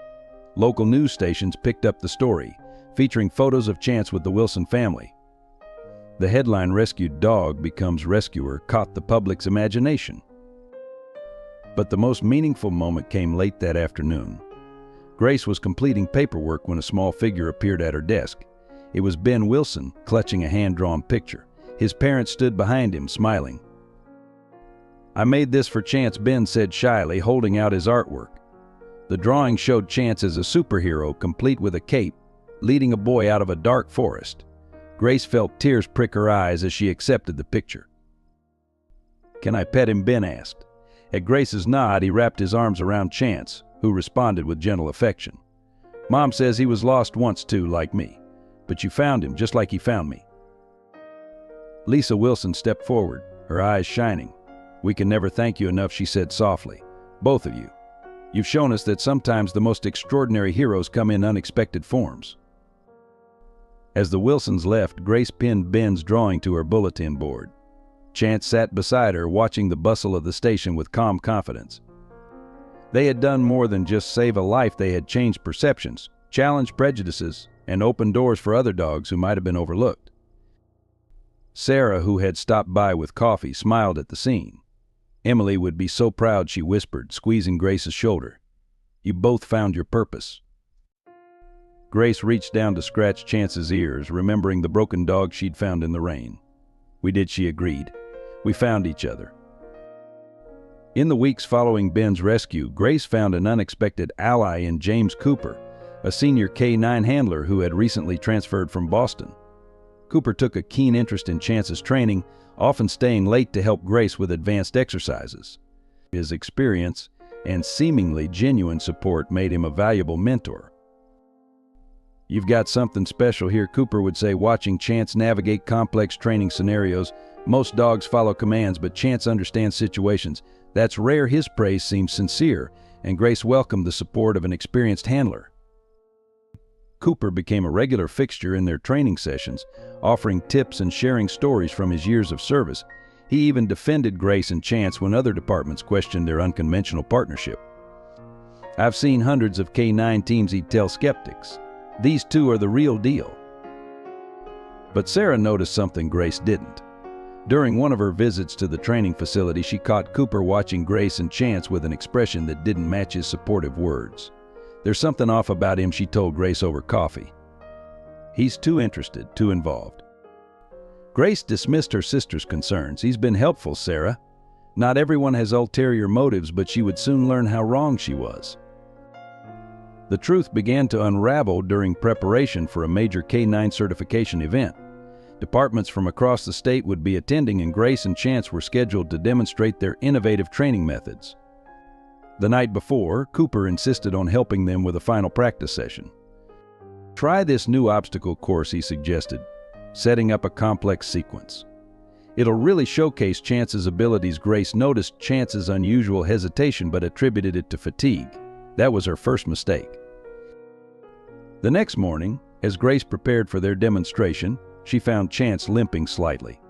Local news stations picked up the story, featuring photos of Chance with the Wilson family. The headline, "Rescued Dog Becomes Rescuer," caught the public's imagination. But the most meaningful moment came late that afternoon. Grace was completing paperwork when a small figure appeared at her desk. It was Ben Wilson, clutching a hand-drawn picture. His parents stood behind him, smiling. I made this for Chance, Ben said shyly, holding out his artwork. The drawing showed Chance as a superhero, complete with a cape, leading a boy out of a dark forest. Grace felt tears prick her eyes as she accepted the picture. Can I pet him? Ben asked. At Grace's nod, he wrapped his arms around Chance, who responded with gentle affection. Mom says he was lost once too, like me. But you found him, just like he found me. Lisa Wilson stepped forward, her eyes shining. We can never thank you enough, she said softly. Both of you. You've shown us that sometimes the most extraordinary heroes come in unexpected forms. As the Wilsons left, Grace pinned Ben's drawing to her bulletin board. Chance sat beside her, watching the bustle of the station with calm confidence. They had done more than just save a life. They had changed perceptions, challenged prejudices, and opened doors for other dogs who might have been overlooked. Sarah, who had stopped by with coffee, smiled at the scene. Emily would be so proud, she whispered, squeezing Grace's shoulder. You both found your purpose. Grace reached down to scratch Chance's ears, remembering the broken dog she'd found in the rain. We did, she agreed. We found each other. In the weeks following Ben's rescue, Grace found an unexpected ally in James Cooper, a senior K-9 handler who had recently transferred from Boston. Cooper took a keen interest in Chance's training, often staying late to help Grace with advanced exercises. His experience and seemingly genuine support made him a valuable mentor. You've got something special here, Cooper would say, watching Chance navigate complex training scenarios. Most dogs follow commands, but Chance understands situations. That's rare. His praise seemed sincere, and Grace welcomed the support of an experienced handler. Cooper became a regular fixture in their training sessions, offering tips and sharing stories from his years of service. He even defended Grace and Chance when other departments questioned their unconventional partnership. I've seen hundreds of K-9 teams, he'd tell skeptics. These two are the real deal. But Sarah noticed something Grace didn't. During one of her visits to the training facility, she caught Cooper watching Grace and Chance with an expression that didn't match his supportive words. There's something off about him, she told Grace over coffee. He's too interested, too involved. Grace dismissed her sister's concerns. He's been helpful, Sarah. Not everyone has ulterior motives, but she would soon learn how wrong she was. The truth began to unravel during preparation for a major K-9 certification event. Departments from across the state would be attending, and Grace and Chance were scheduled to demonstrate their innovative training methods. The night before, Cooper insisted on helping them with a final practice session. Try this new obstacle course, he suggested, setting up a complex sequence. It'll really showcase Chance's abilities. Grace noticed Chance's unusual hesitation but attributed it to fatigue. That was her first mistake. The next morning, as Grace prepared for their demonstration, she found Chance limping slightly.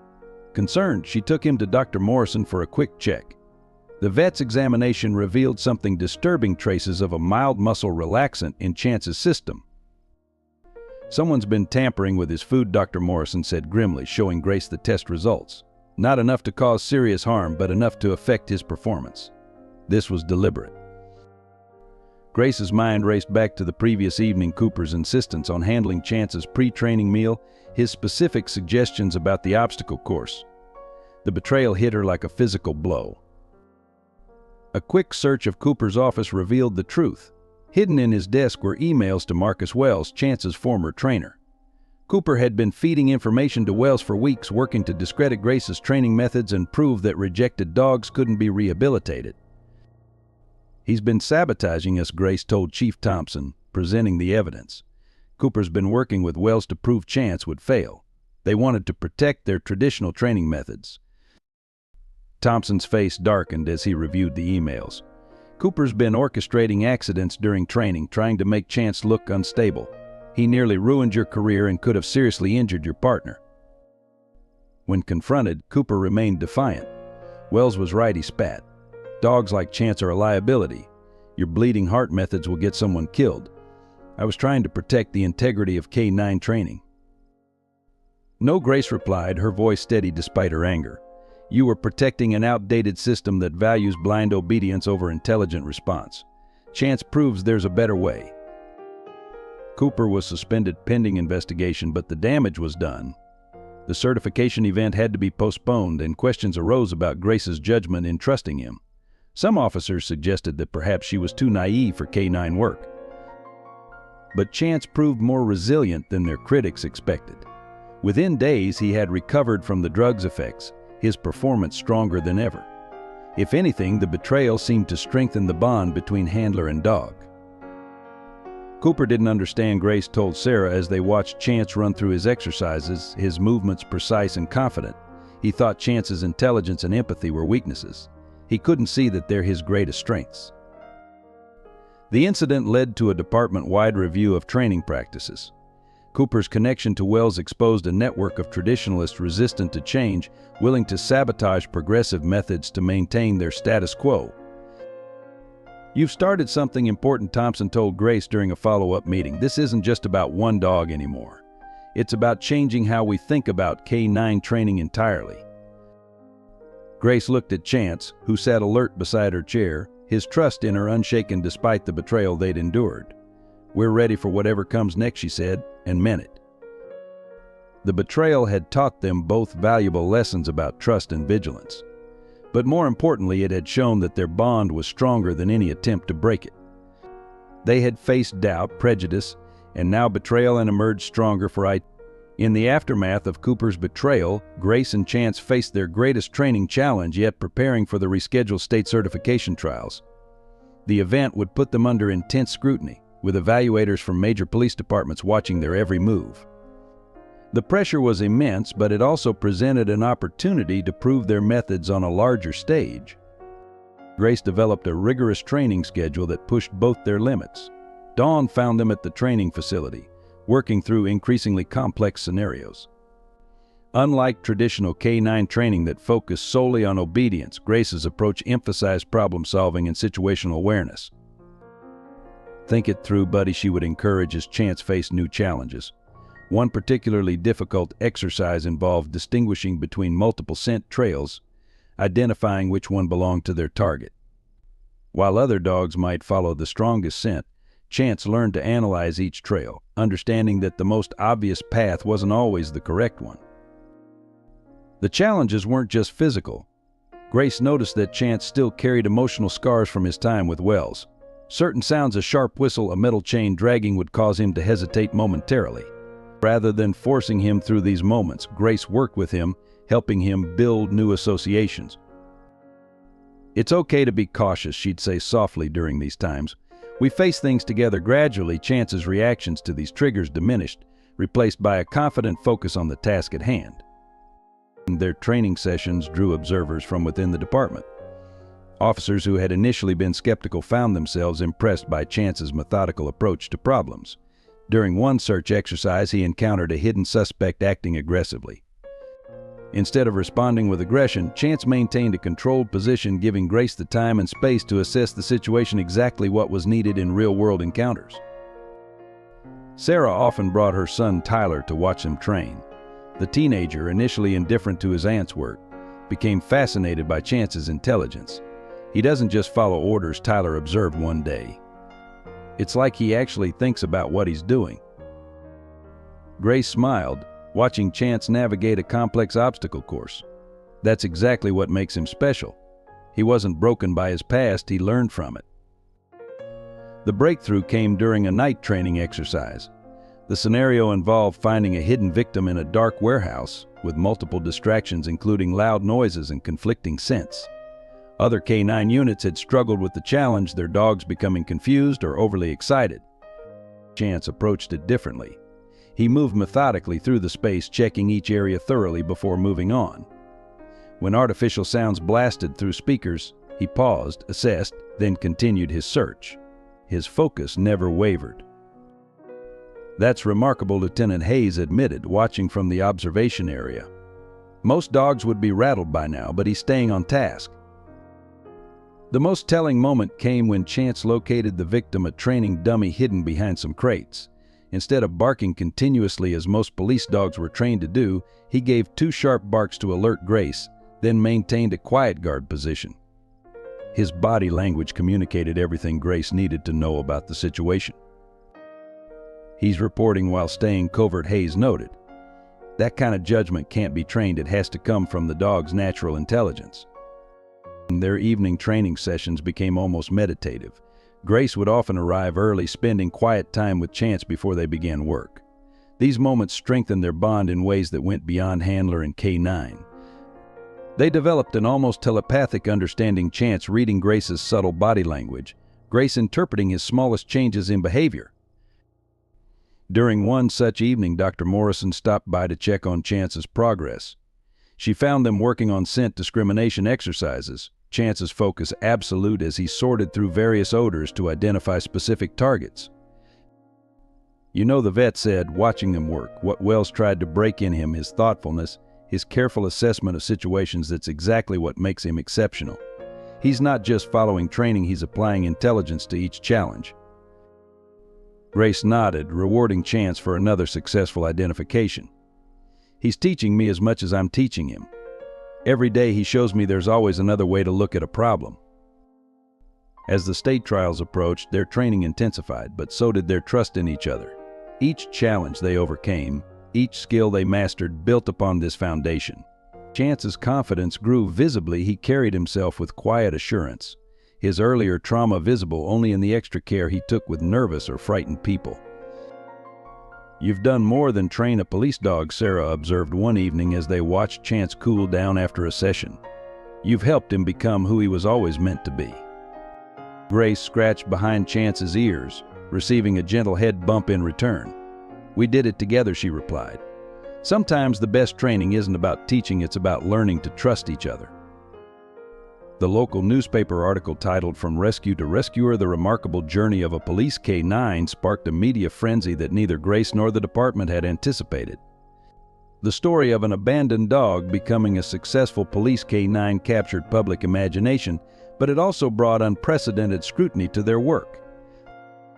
Concerned, she took him to Dr. Morrison for a quick check. The vet's examination revealed something disturbing: traces of a mild muscle relaxant in Chance's system. "Someone's been tampering with his food," Dr. Morrison said grimly, showing Grace the test results. "Not enough to cause serious harm, but enough to affect his performance." This was deliberate. Grace's mind raced back to the previous evening, Cooper's insistence on handling Chance's pre-training meal, his specific suggestions about the obstacle course. The betrayal hit her like a physical blow. A quick search of Cooper's office revealed the truth. Hidden in his desk were emails to Marcus Wells, Chance's former trainer. Cooper had been feeding information to Wells for weeks, working to discredit Grace's training methods and prove that rejected dogs couldn't be rehabilitated. "He's been sabotaging us," Grace told Chief Thompson, presenting the evidence. "Cooper's been working with Wells to prove Chance would fail. They wanted to protect their traditional training methods." Thompson's face darkened as he reviewed the emails. "Cooper's been orchestrating accidents during training, trying to make Chance look unstable. He nearly ruined your career and could have seriously injured your partner." When confronted, Cooper remained defiant. "Wells was right," he spat. "Dogs like Chance are a liability. Your bleeding heart methods will get someone killed. I was trying to protect the integrity of K9 training." "No," Grace replied, her voice steady despite her anger. "You were protecting an outdated system that values blind obedience over intelligent response. Chance proves there's a better way." Cooper was suspended pending investigation, but the damage was done. The certification event had to be postponed, and questions arose about Grace's judgment in trusting him. Some officers suggested that perhaps she was too naive for K9 work. But Chance proved more resilient than their critics expected. Within days, he had recovered from the drug's effects, his performance stronger than ever. If anything, the betrayal seemed to strengthen the bond between handler and dog. Cooper didn't understand, Grace told Sarah as they watched Chance run through his exercises, his movements precise and confident. He thought Chance's intelligence and empathy were weaknesses. He couldn't see that they're his greatest strengths. The incident led to a department-wide review of training practices. Cooper's connection to Wells exposed a network of traditionalists resistant to change, willing to sabotage progressive methods to maintain their status quo. "You've started something important," Thompson told Grace during a follow-up meeting. "This isn't just about one dog anymore. It's about changing how we think about K9 training entirely." Grace looked at Chance, who sat alert beside her chair, his trust in her unshaken despite the betrayal they'd endured. "We're ready for whatever comes next," she said, and meant it. The betrayal had taught them both valuable lessons about trust and vigilance. But more importantly, it had shown that their bond was stronger than any attempt to break it. They had faced doubt, prejudice, and now betrayal, and emerged stronger for it. In the aftermath of Cooper's betrayal, Grace and Chance faced their greatest training challenge yet, preparing for the rescheduled state certification trials. The event would put them under intense scrutiny, with evaluators from major police departments watching their every move. The pressure was immense, but it also presented an opportunity to prove their methods on a larger stage. Grace developed a rigorous training schedule that pushed both their limits. Dawn found them at the training facility, working through increasingly complex scenarios. Unlike traditional K9 training that focused solely on obedience, Grace's approach emphasized problem-solving and situational awareness. "Think it through, buddy," she would encourage as Chance faced new challenges. One particularly difficult exercise involved distinguishing between multiple scent trails, identifying which one belonged to their target. While other dogs might follow the strongest scent, Chance learned to analyze each trail, understanding that the most obvious path wasn't always the correct one. The challenges weren't just physical. Grace noticed that Chance still carried emotional scars from his time with Wells. Certain sounds, a sharp whistle, a metal chain dragging, would cause him to hesitate momentarily. Rather than forcing him through these moments, Grace worked with him, helping him build new associations. "It's okay to be cautious," she'd say softly during these times. "We face things together." Gradually, Chance's reactions to these triggers diminished, replaced by a confident focus on the task at hand. Their training sessions drew observers from within the department. Officers who had initially been skeptical found themselves impressed by Chance's methodical approach to problems. During one search exercise, he encountered a hidden suspect acting aggressively. Instead of responding with aggression, Chance maintained a controlled position, giving Grace the time and space to assess the situation, exactly what was needed in real-world encounters. Sarah often brought her son Tyler to watch him train. The teenager, initially indifferent to his aunt's work, became fascinated by Chance's intelligence. "He doesn't just follow orders," Tyler observed one day. "It's like he actually thinks about what he's doing." Grace smiled, watching Chance navigate a complex obstacle course. That's exactly what makes him special. He wasn't broken by his past, he learned from it. The breakthrough came during a night training exercise. The scenario involved finding a hidden victim in a dark warehouse with multiple distractions, including loud noises and conflicting scents. Other K-9 units had struggled with the challenge, their dogs becoming confused or overly excited. Chance approached it differently. He moved methodically through the space, checking each area thoroughly before moving on. When artificial sounds blasted through speakers, he paused, assessed, then continued his search. His focus never wavered. "That's remarkable," Lieutenant Hayes admitted, watching from the observation area. "Most dogs would be rattled by now, but he's staying on task." The most telling moment came when Chance located the victim, a training dummy hidden behind some crates. Instead of barking continuously as most police dogs were trained to do, he gave 2 sharp barks to alert Grace, then maintained a quiet guard position. His body language communicated everything Grace needed to know about the situation. "He's reporting while staying covert," Hayes noted. "That kind of judgment can't be trained, it has to come from the dog's natural intelligence." Their evening training sessions became almost meditative. Grace would often arrive early, spending quiet time with Chance before they began work. These moments strengthened their bond in ways that went beyond handler and K-9. They developed an almost telepathic understanding, Chance reading Grace's subtle body language, Grace interpreting his smallest changes in behavior. During one such evening, Dr. Morrison stopped by to check on Chance's progress. She found them working on scent discrimination exercises, Chance's focus absolute as he sorted through various odors to identify specific targets. "You know," the vet said, watching them work, "what Wells tried to break in him, his thoughtfulness, his careful assessment of situations. That's exactly what makes him exceptional. He's not just following training, he's applying intelligence to each challenge." Grace nodded, rewarding Chance for another successful identification. "He's teaching me as much as I'm teaching him. Every day he shows me there's always another way to look at a problem." As the state trials approached, their training intensified, but so did their trust in each other. Each challenge they overcame, each skill they mastered built upon this foundation. Chance's confidence grew visibly. He carried himself with quiet assurance, his earlier trauma visible only in the extra care he took with nervous or frightened people. "You've done more than train a police dog," Sarah observed one evening as they watched Chance cool down after a session. "You've helped him become who he was always meant to be." Grace scratched behind Chance's ears, receiving a gentle head bump in return. "We did it together," she replied. "Sometimes the best training isn't about teaching, it's about learning to trust each other." The local newspaper article titled "From Rescue to Rescuer: The Remarkable Journey of a Police K-9" sparked a media frenzy that neither Grace nor the department had anticipated. The story of an abandoned dog becoming a successful police K-9 captured public imagination, but it also brought unprecedented scrutiny to their work.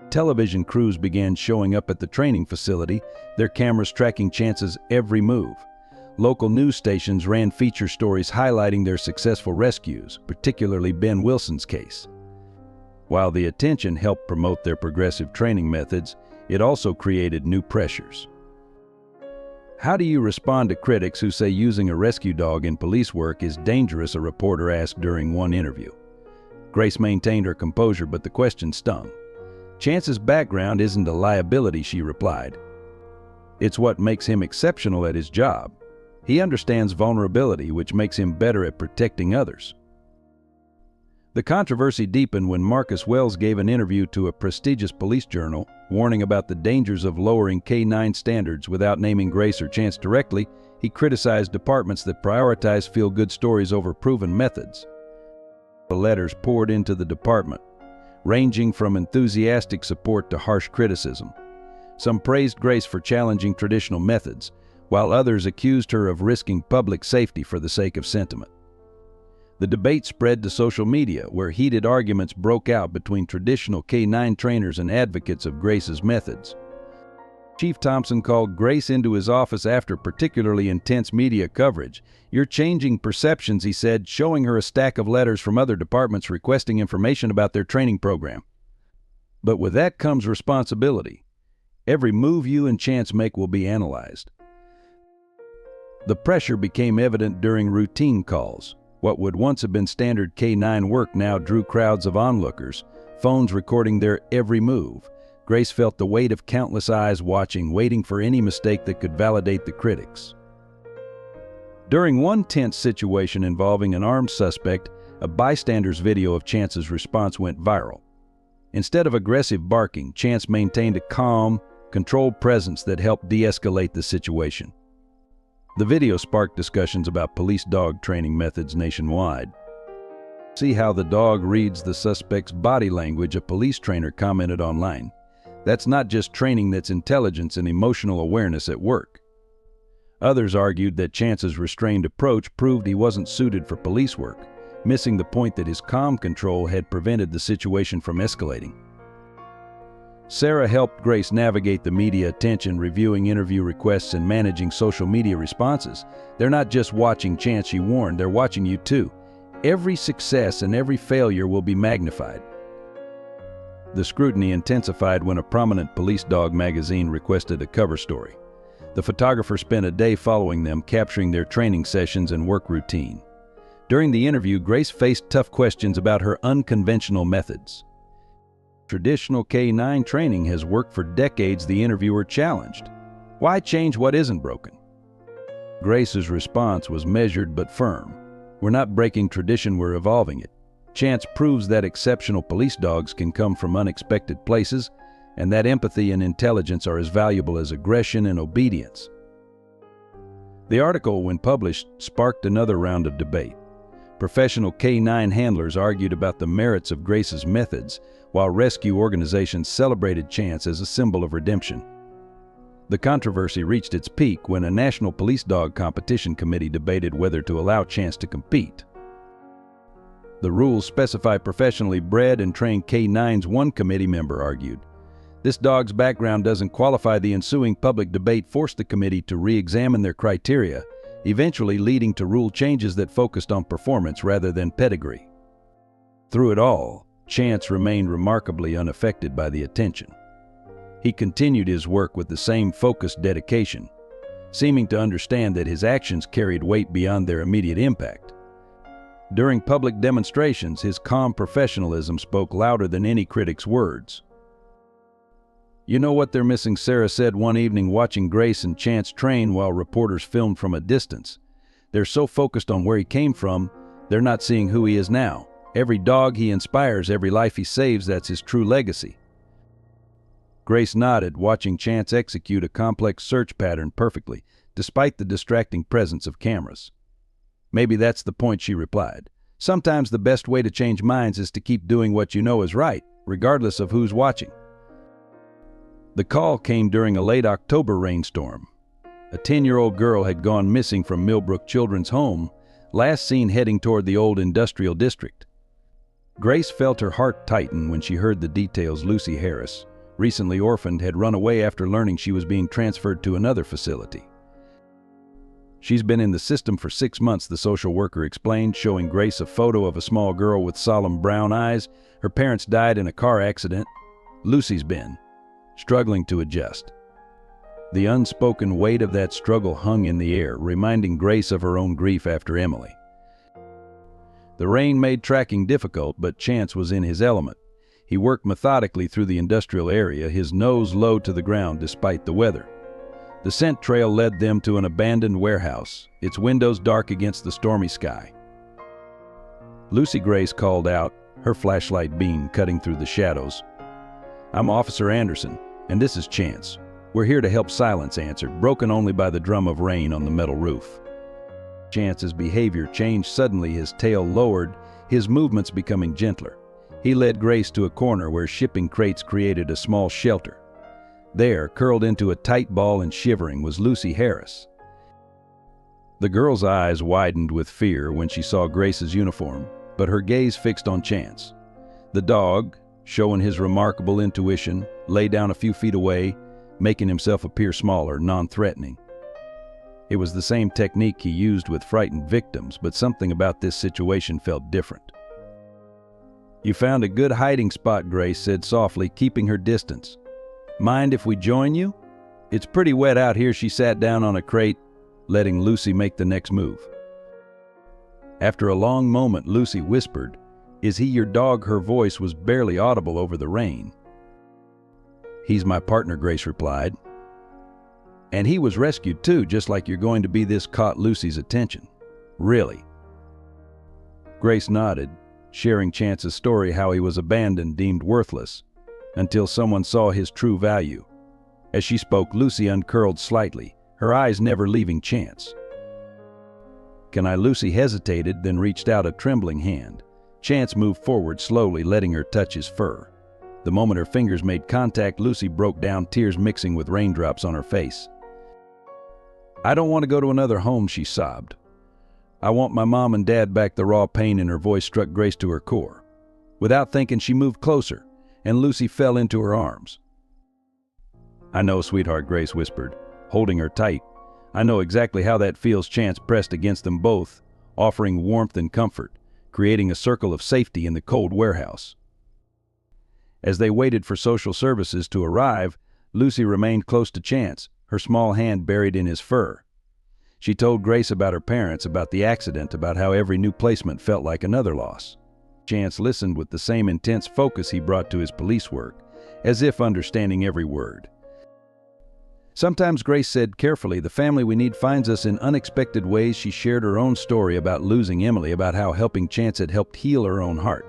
Television crews began showing up at the training facility, their cameras tracking Chance's every move. Local news stations ran feature stories highlighting their successful rescues, particularly Ben Wilson's case. While the attention helped promote their progressive training methods, it also created new pressures. "How do you respond to critics who say using a rescue dog in police work is dangerous?" a reporter asked during one interview. Grace maintained her composure, but the question stung. "Chance's background isn't a liability," she replied. "It's what makes him exceptional at his job. He understands vulnerability, which makes him better at protecting others." The controversy deepened when Marcus Wells gave an interview to a prestigious police journal, warning about the dangers of lowering K-9 standards. Without naming Grace or Chance directly, he criticized departments that prioritize feel-good stories over proven methods. The letters poured into the department, ranging from enthusiastic support to harsh criticism. Some praised Grace for challenging traditional methods, while others accused her of risking public safety for the sake of sentiment. The debate spread to social media, where heated arguments broke out between traditional K-9 trainers and advocates of Grace's methods. Chief Thompson called Grace into his office after particularly intense media coverage. "You're changing perceptions," he said, showing her a stack of letters from other departments requesting information about their training program. "But with that comes responsibility. Every move you and Chance make will be analyzed." The pressure became evident during routine calls. What would once have been standard K-9 work now drew crowds of onlookers, phones recording their every move. Grace felt the weight of countless eyes watching, waiting for any mistake that could validate the critics. During one tense situation involving an armed suspect, a bystander's video of Chance's response went viral. Instead of aggressive barking, Chance maintained a calm, controlled presence that helped de-escalate the situation. The video sparked discussions about police dog training methods nationwide. "See how the dog reads the suspect's body language," a police trainer commented online. "That's not just training, that's intelligence and emotional awareness at work." Others argued that Chance's restrained approach proved he wasn't suited for police work, missing the point that his calm control had prevented the situation from escalating. Sarah helped Grace navigate the media attention, reviewing interview requests and managing social media responses. "They're not just watching Chance," she warned, "they're watching you too. Every success and every failure will be magnified." The scrutiny intensified when a prominent police dog magazine requested a cover story. The photographer spent a day following them, capturing their training sessions and work routine. During the interview, Grace faced tough questions about her unconventional methods. "Traditional K-9 training has worked for decades," the interviewer challenged. "Why change what isn't broken?" Grace's response was measured but firm. "We're not breaking tradition, we're evolving it. Chance proves that exceptional police dogs can come from unexpected places, and that empathy and intelligence are as valuable as aggression and obedience." The article, when published, sparked another round of debate. Professional K-9 handlers argued about the merits of Grace's methods, while rescue organizations celebrated Chance as a symbol of redemption. The controversy reached its peak when a national police dog competition committee debated whether to allow Chance to compete. "The rules specify professionally bred and trained K-9s," one committee member argued. "This dog's background doesn't qualify." The ensuing public debate forced the committee to re-examine their criteria, eventually leading to rule changes that focused on performance rather than pedigree. Through it all, Chance remained remarkably unaffected by the attention. He continued his work with the same focused dedication, seeming to understand that his actions carried weight beyond their immediate impact. During public demonstrations, his calm professionalism spoke louder than any critic's words. "You know what they're missing," Sarah said one evening watching Grace and Chance train while reporters filmed from a distance. "They're so focused on where he came from, they're not seeing who he is now. Every dog he inspires, every life he saves, that's his true legacy." Grace nodded, watching Chance execute a complex search pattern perfectly, despite the distracting presence of cameras. "Maybe that's the point," she replied. "Sometimes the best way to change minds is to keep doing what you know is right, regardless of who's watching." The call came during a late October rainstorm. A 10-year-old girl had gone missing from Millbrook Children's Home, last seen heading toward the old industrial district. Grace felt her heart tighten when she heard the details. Lucy Harris, recently orphaned, had run away after learning she was being transferred to another facility. "She's been in the system for 6 months, the social worker explained, showing Grace a photo of a small girl with solemn brown eyes. "Her parents died in a car accident. Lucy's been struggling to adjust." The unspoken weight of that struggle hung in the air, reminding Grace of her own grief after Emily. The rain made tracking difficult, but Chance was in his element. He worked methodically through the industrial area, his nose low to the ground despite the weather. The scent trail led them to an abandoned warehouse, its windows dark against the stormy sky. Lucy Grace called out, her flashlight beam cutting through the shadows. "I'm Officer Anderson, and this is Chance. We're here to help," silence answered, broken only by the drum of rain on the metal roof. Chance's behavior changed suddenly, his tail lowered, his movements becoming gentler. He led Grace to a corner where shipping crates created a small shelter. There, curled into a tight ball and shivering, was Lucy Harris. The girl's eyes widened with fear when she saw Grace's uniform, but her gaze fixed on Chance. The dog, showing his remarkable intuition, lay down a few feet away, making himself appear smaller, non-threatening. It was the same technique he used with frightened victims, but something about this situation felt different. "You found a good hiding spot," Grace said softly, keeping her distance. "Mind if we join you? It's pretty wet out here." She sat down on a crate, letting Lucy make the next move. After a long moment, Lucy whispered, "Is he your dog?" Her voice was barely audible over the rain. "He's my partner," Grace replied. "And he was rescued too, just like you're going to be." This caught Lucy's attention. "Really?" Grace nodded, sharing Chance's story how he was abandoned, deemed worthless, until someone saw his true value. As she spoke, Lucy uncurled slightly, her eyes never leaving Chance. "Can I?" Lucy hesitated, then reached out a trembling hand. Chance moved forward slowly, letting her touch his fur. The moment her fingers made contact, Lucy broke down, tears mixing with raindrops on her face. "I don't want to go to another home," she sobbed. "I want my mom and dad back." The raw pain in her voice struck Grace to her core. Without thinking, she moved closer, and Lucy fell into her arms. "I know, sweetheart," Grace whispered, holding her tight. "I know exactly how that feels." Chance pressed against them both, offering warmth and comfort, creating a circle of safety in the cold warehouse. As they waited for social services to arrive, Lucy remained close to Chance, her small hand buried in his fur. She told Grace about her parents, about the accident, about how every new placement felt like another loss. Chance listened with the same intense focus he brought to his police work, as if understanding every word. "Sometimes," Grace said carefully, "the family we need finds us in unexpected ways." She shared her own story about losing Emily, about how helping Chance had helped heal her own heart.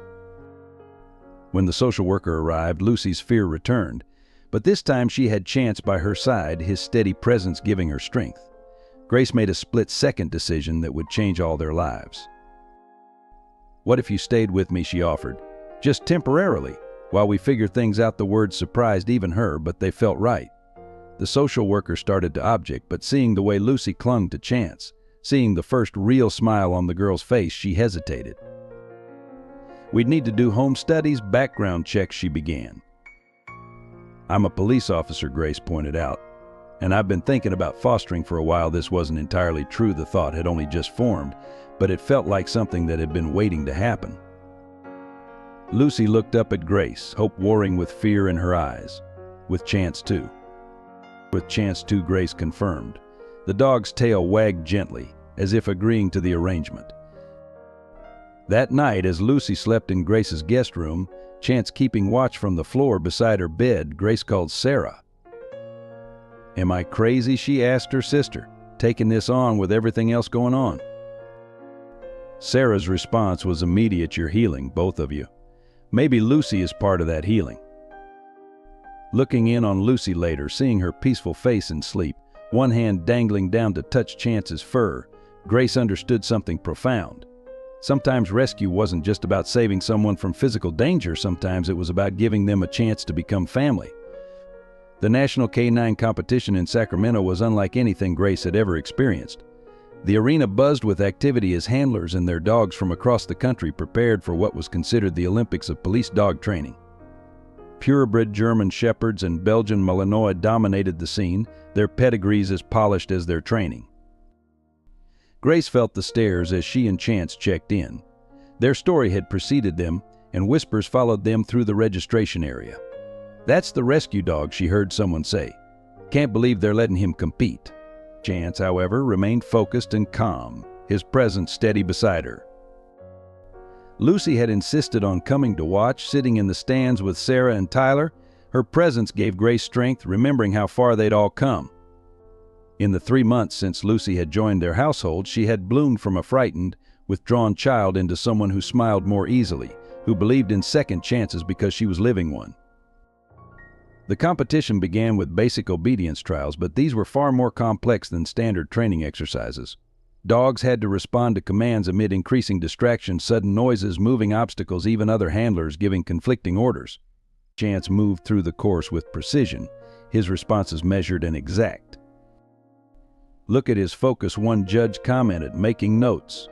When the social worker arrived, Lucy's fear returned, but this time she had Chance by her side, his steady presence giving her strength. Grace made a split-second decision that would change all their lives. "What if you stayed with me?" she offered. "Just temporarily, while we figure things out." The words surprised even her, but they felt right. The social worker started to object, but seeing the way Lucy clung to Chance, seeing the first real smile on the girl's face, she hesitated. "We'd need to do home studies, background checks," she began. "I'm a police officer," Grace pointed out, "and I've been thinking about fostering for a while." This wasn't entirely true. The thought had only just formed, but it felt like something that had been waiting to happen. Lucy looked up at Grace, hope warring with fear in her eyes. "With Chance too." "With Chance too," Grace confirmed. The dog's tail wagged gently, as if agreeing to the arrangement. That night, as Lucy slept in Grace's guest room, Chance keeping watch from the floor beside her bed, Grace called Sarah. "Am I crazy?" she asked her sister, "taking this on with everything else going on?" Sarah's response was immediate. "You're healing, both of you. Maybe Lucy is part of that healing." Looking in on Lucy later, seeing her peaceful face in sleep, one hand dangling down to touch Chance's fur, Grace understood something profound. Sometimes rescue wasn't just about saving someone from physical danger. Sometimes it was about giving them a chance to become family. The National Canine Competition in Sacramento was unlike anything Grace had ever experienced. The arena buzzed with activity as handlers and their dogs from across the country prepared for what was considered the Olympics of police dog training. Purebred German Shepherds and Belgian Malinois dominated the scene, their pedigrees as polished as their training. Grace felt the stares as she and Chance checked in. Their story had preceded them, and whispers followed them through the registration area. "That's the rescue dog," she heard someone say. "Can't believe they're letting him compete." Chance, however, remained focused and calm, his presence steady beside her. Lucy had insisted on coming to watch, sitting in the stands with Sarah and Tyler. Her presence gave Grace strength, remembering how far they'd all come. In the 3 months since Lucy had joined their household, she had bloomed from a frightened, withdrawn child into someone who smiled more easily, who believed in second chances because she was living one. The competition began with basic obedience trials, but these were far more complex than standard training exercises. Dogs had to respond to commands amid increasing distractions, sudden noises, moving obstacles, even other handlers giving conflicting orders. Chance moved through the course with precision, his responses measured and exact. "Look at his focus," one judge commented, making notes.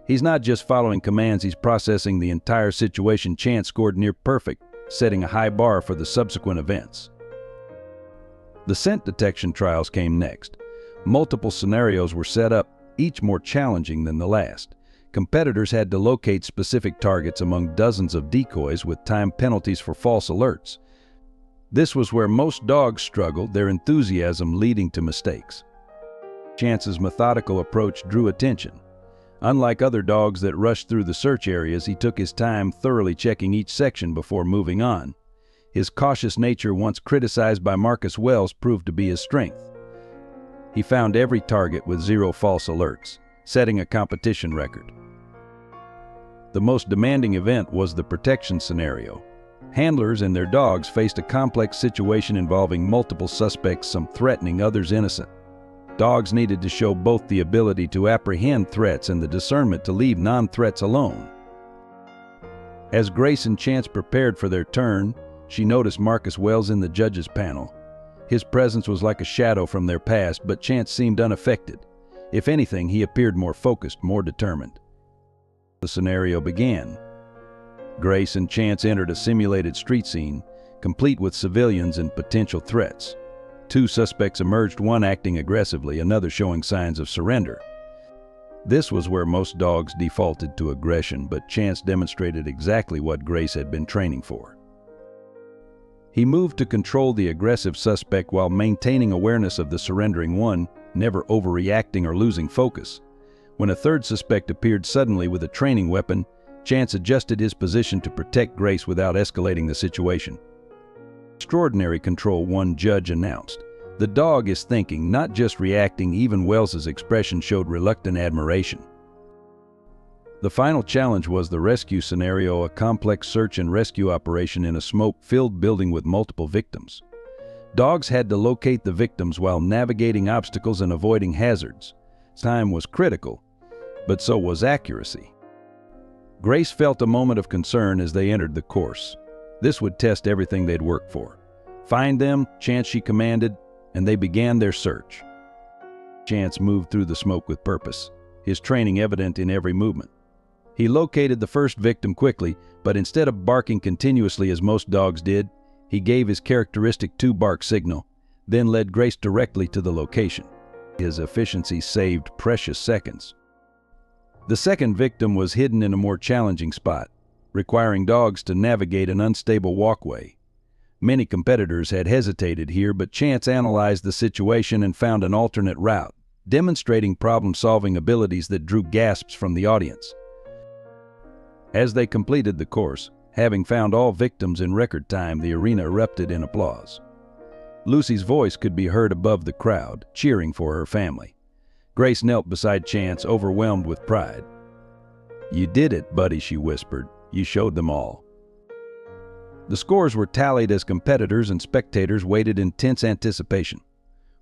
"He's not just following commands, he's processing the entire situation." Chance scored near perfect, setting a high bar for the subsequent events. The scent detection trials came next. Multiple scenarios were set up, each more challenging than the last. Competitors had to locate specific targets among dozens of decoys with time penalties for false alerts. This was where most dogs struggled, their enthusiasm leading to mistakes. Chance's methodical approach drew attention. Unlike other dogs that rushed through the search areas, he took his time, thoroughly checking each section before moving on. His cautious nature, once criticized by Marcus Wells, proved to be his strength. He found every target with 0 false alerts, setting a competition record. The most demanding event was the protection scenario. Handlers and their dogs faced a complex situation involving multiple suspects, some threatening, others innocent. Dogs needed to show both the ability to apprehend threats and the discernment to leave non-threats alone. As Grace and Chance prepared for their turn, she noticed Marcus Wells in the judges' panel. His presence was like a shadow from their past, but Chance seemed unaffected. If anything, he appeared more focused, more determined. The scenario began. Grace and Chance entered a simulated street scene, complete with civilians and potential threats. 2 suspects emerged, one acting aggressively, another showing signs of surrender. This was where most dogs defaulted to aggression, but Chance demonstrated exactly what Grace had been training for. He moved to control the aggressive suspect while maintaining awareness of the surrendering one, never overreacting or losing focus. When a third suspect appeared suddenly with a training weapon, Chance adjusted his position to protect Grace without escalating the situation. "Extraordinary control," one judge announced. "The dog is thinking, not just reacting." Even Wells's expression showed reluctant admiration. The final challenge was the rescue scenario, a complex search and rescue operation in a smoke-filled building with multiple victims. Dogs had to locate the victims while navigating obstacles and avoiding hazards. Time was critical, but so was accuracy. Grace felt a moment of concern as they entered the course. This would test everything they'd worked for. "Find them," Chance, she commanded, and they began their search. Chance moved through the smoke with purpose, his training evident in every movement. He located the first victim quickly, but instead of barking continuously as most dogs did, he gave his characteristic 2-bark signal, then led Grace directly to the location. His efficiency saved precious seconds. The second victim was hidden in a more challenging spot, requiring dogs to navigate an unstable walkway. Many competitors had hesitated here, but Chance analyzed the situation and found an alternate route, demonstrating problem-solving abilities that drew gasps from the audience. As they completed the course, having found all victims in record time, the arena erupted in applause. Lucy's voice could be heard above the crowd, cheering for her family. Grace knelt beside Chance, overwhelmed with pride. "You did it, buddy," she whispered. "You showed them all." The scores were tallied as competitors and spectators waited in tense anticipation.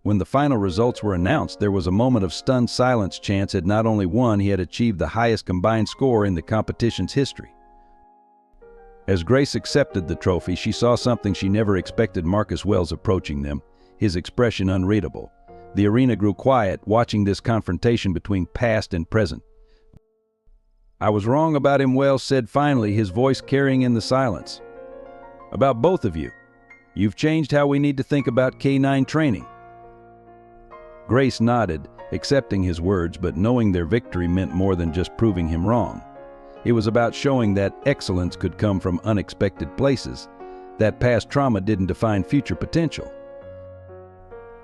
When the final results were announced, there was a moment of stunned silence. Chance had not only won, he had achieved the highest combined score in the competition's history. As Grace accepted the trophy, she saw something she never expected: Marcus Wells approaching them, his expression unreadable. The arena grew quiet, watching this confrontation between past and present. "I was wrong about him," Wells said finally, his voice carrying in the silence. "About both of you. You've changed how we need to think about K9 training." Grace nodded, accepting his words, but knowing their victory meant more than just proving him wrong. It was about showing that excellence could come from unexpected places, that past trauma didn't define future potential.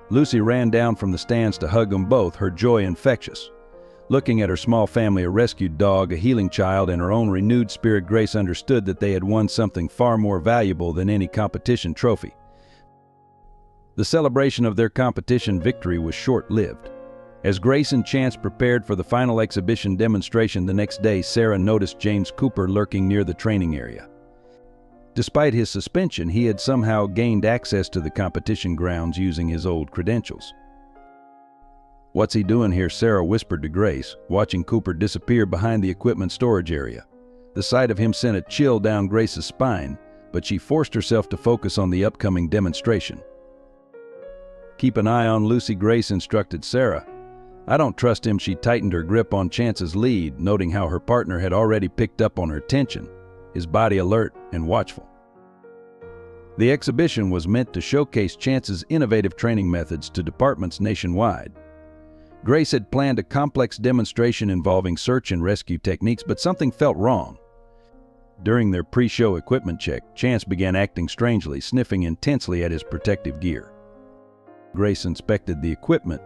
Lucy ran down from the stands to hug them both, her joy infectious. Looking at her small family, a rescued dog, a healing child, and her own renewed spirit, Grace understood that they had won something far more valuable than any competition trophy. The celebration of their competition victory was short-lived. As Grace and Chance prepared for the final exhibition demonstration the next day, Sarah noticed James Cooper lurking near the training area. Despite his suspension, he had somehow gained access to the competition grounds using his old credentials. "What's he doing here?" Sarah whispered to Grace, watching Cooper disappear behind the equipment storage area. The sight of him sent a chill down Grace's spine, but she forced herself to focus on the upcoming demonstration. "Keep an eye on Lucy," Grace instructed Sarah. "I don't trust him." She tightened her grip on Chance's lead, noting how her partner had already picked up on her tension, his body alert and watchful. The exhibition was meant to showcase Chance's innovative training methods to departments nationwide. Grace had planned a complex demonstration involving search and rescue techniques, but something felt wrong. During their pre-show equipment check, Chance began acting strangely, sniffing intensely at his protective gear. Grace inspected the equipment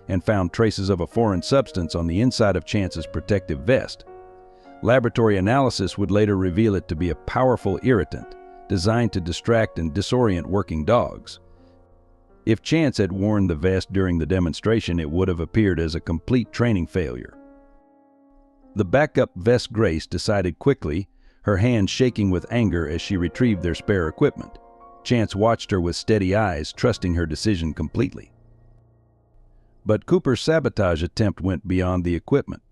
and found traces of a foreign substance on the inside of Chance's protective vest. Laboratory analysis would later reveal it to be a powerful irritant designed to distract and disorient working dogs. If Chance had worn the vest during the demonstration, it would have appeared as a complete training failure. The backup vest Grace decided quickly, her hands shaking with anger as she retrieved their spare equipment. Chance watched her with steady eyes, trusting her decision completely. But Cooper's sabotage attempt went beyond the equipment.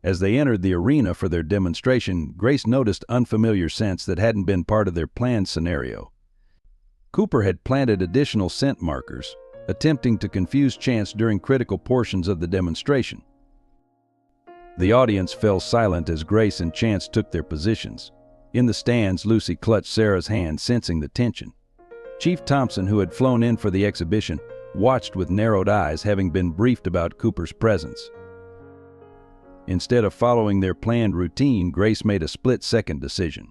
As they entered the arena for their demonstration, Grace noticed unfamiliar scents that hadn't been part of their planned scenario. Cooper had planted additional scent markers, attempting to confuse Chance during critical portions of the demonstration. The audience fell silent as Grace and Chance took their positions. In the stands, Lucy clutched Sarah's hand, sensing the tension. Chief Thompson, who had flown in for the exhibition, watched with narrowed eyes, having been briefed about Cooper's presence. Instead of following their planned routine, Grace made a split-second decision.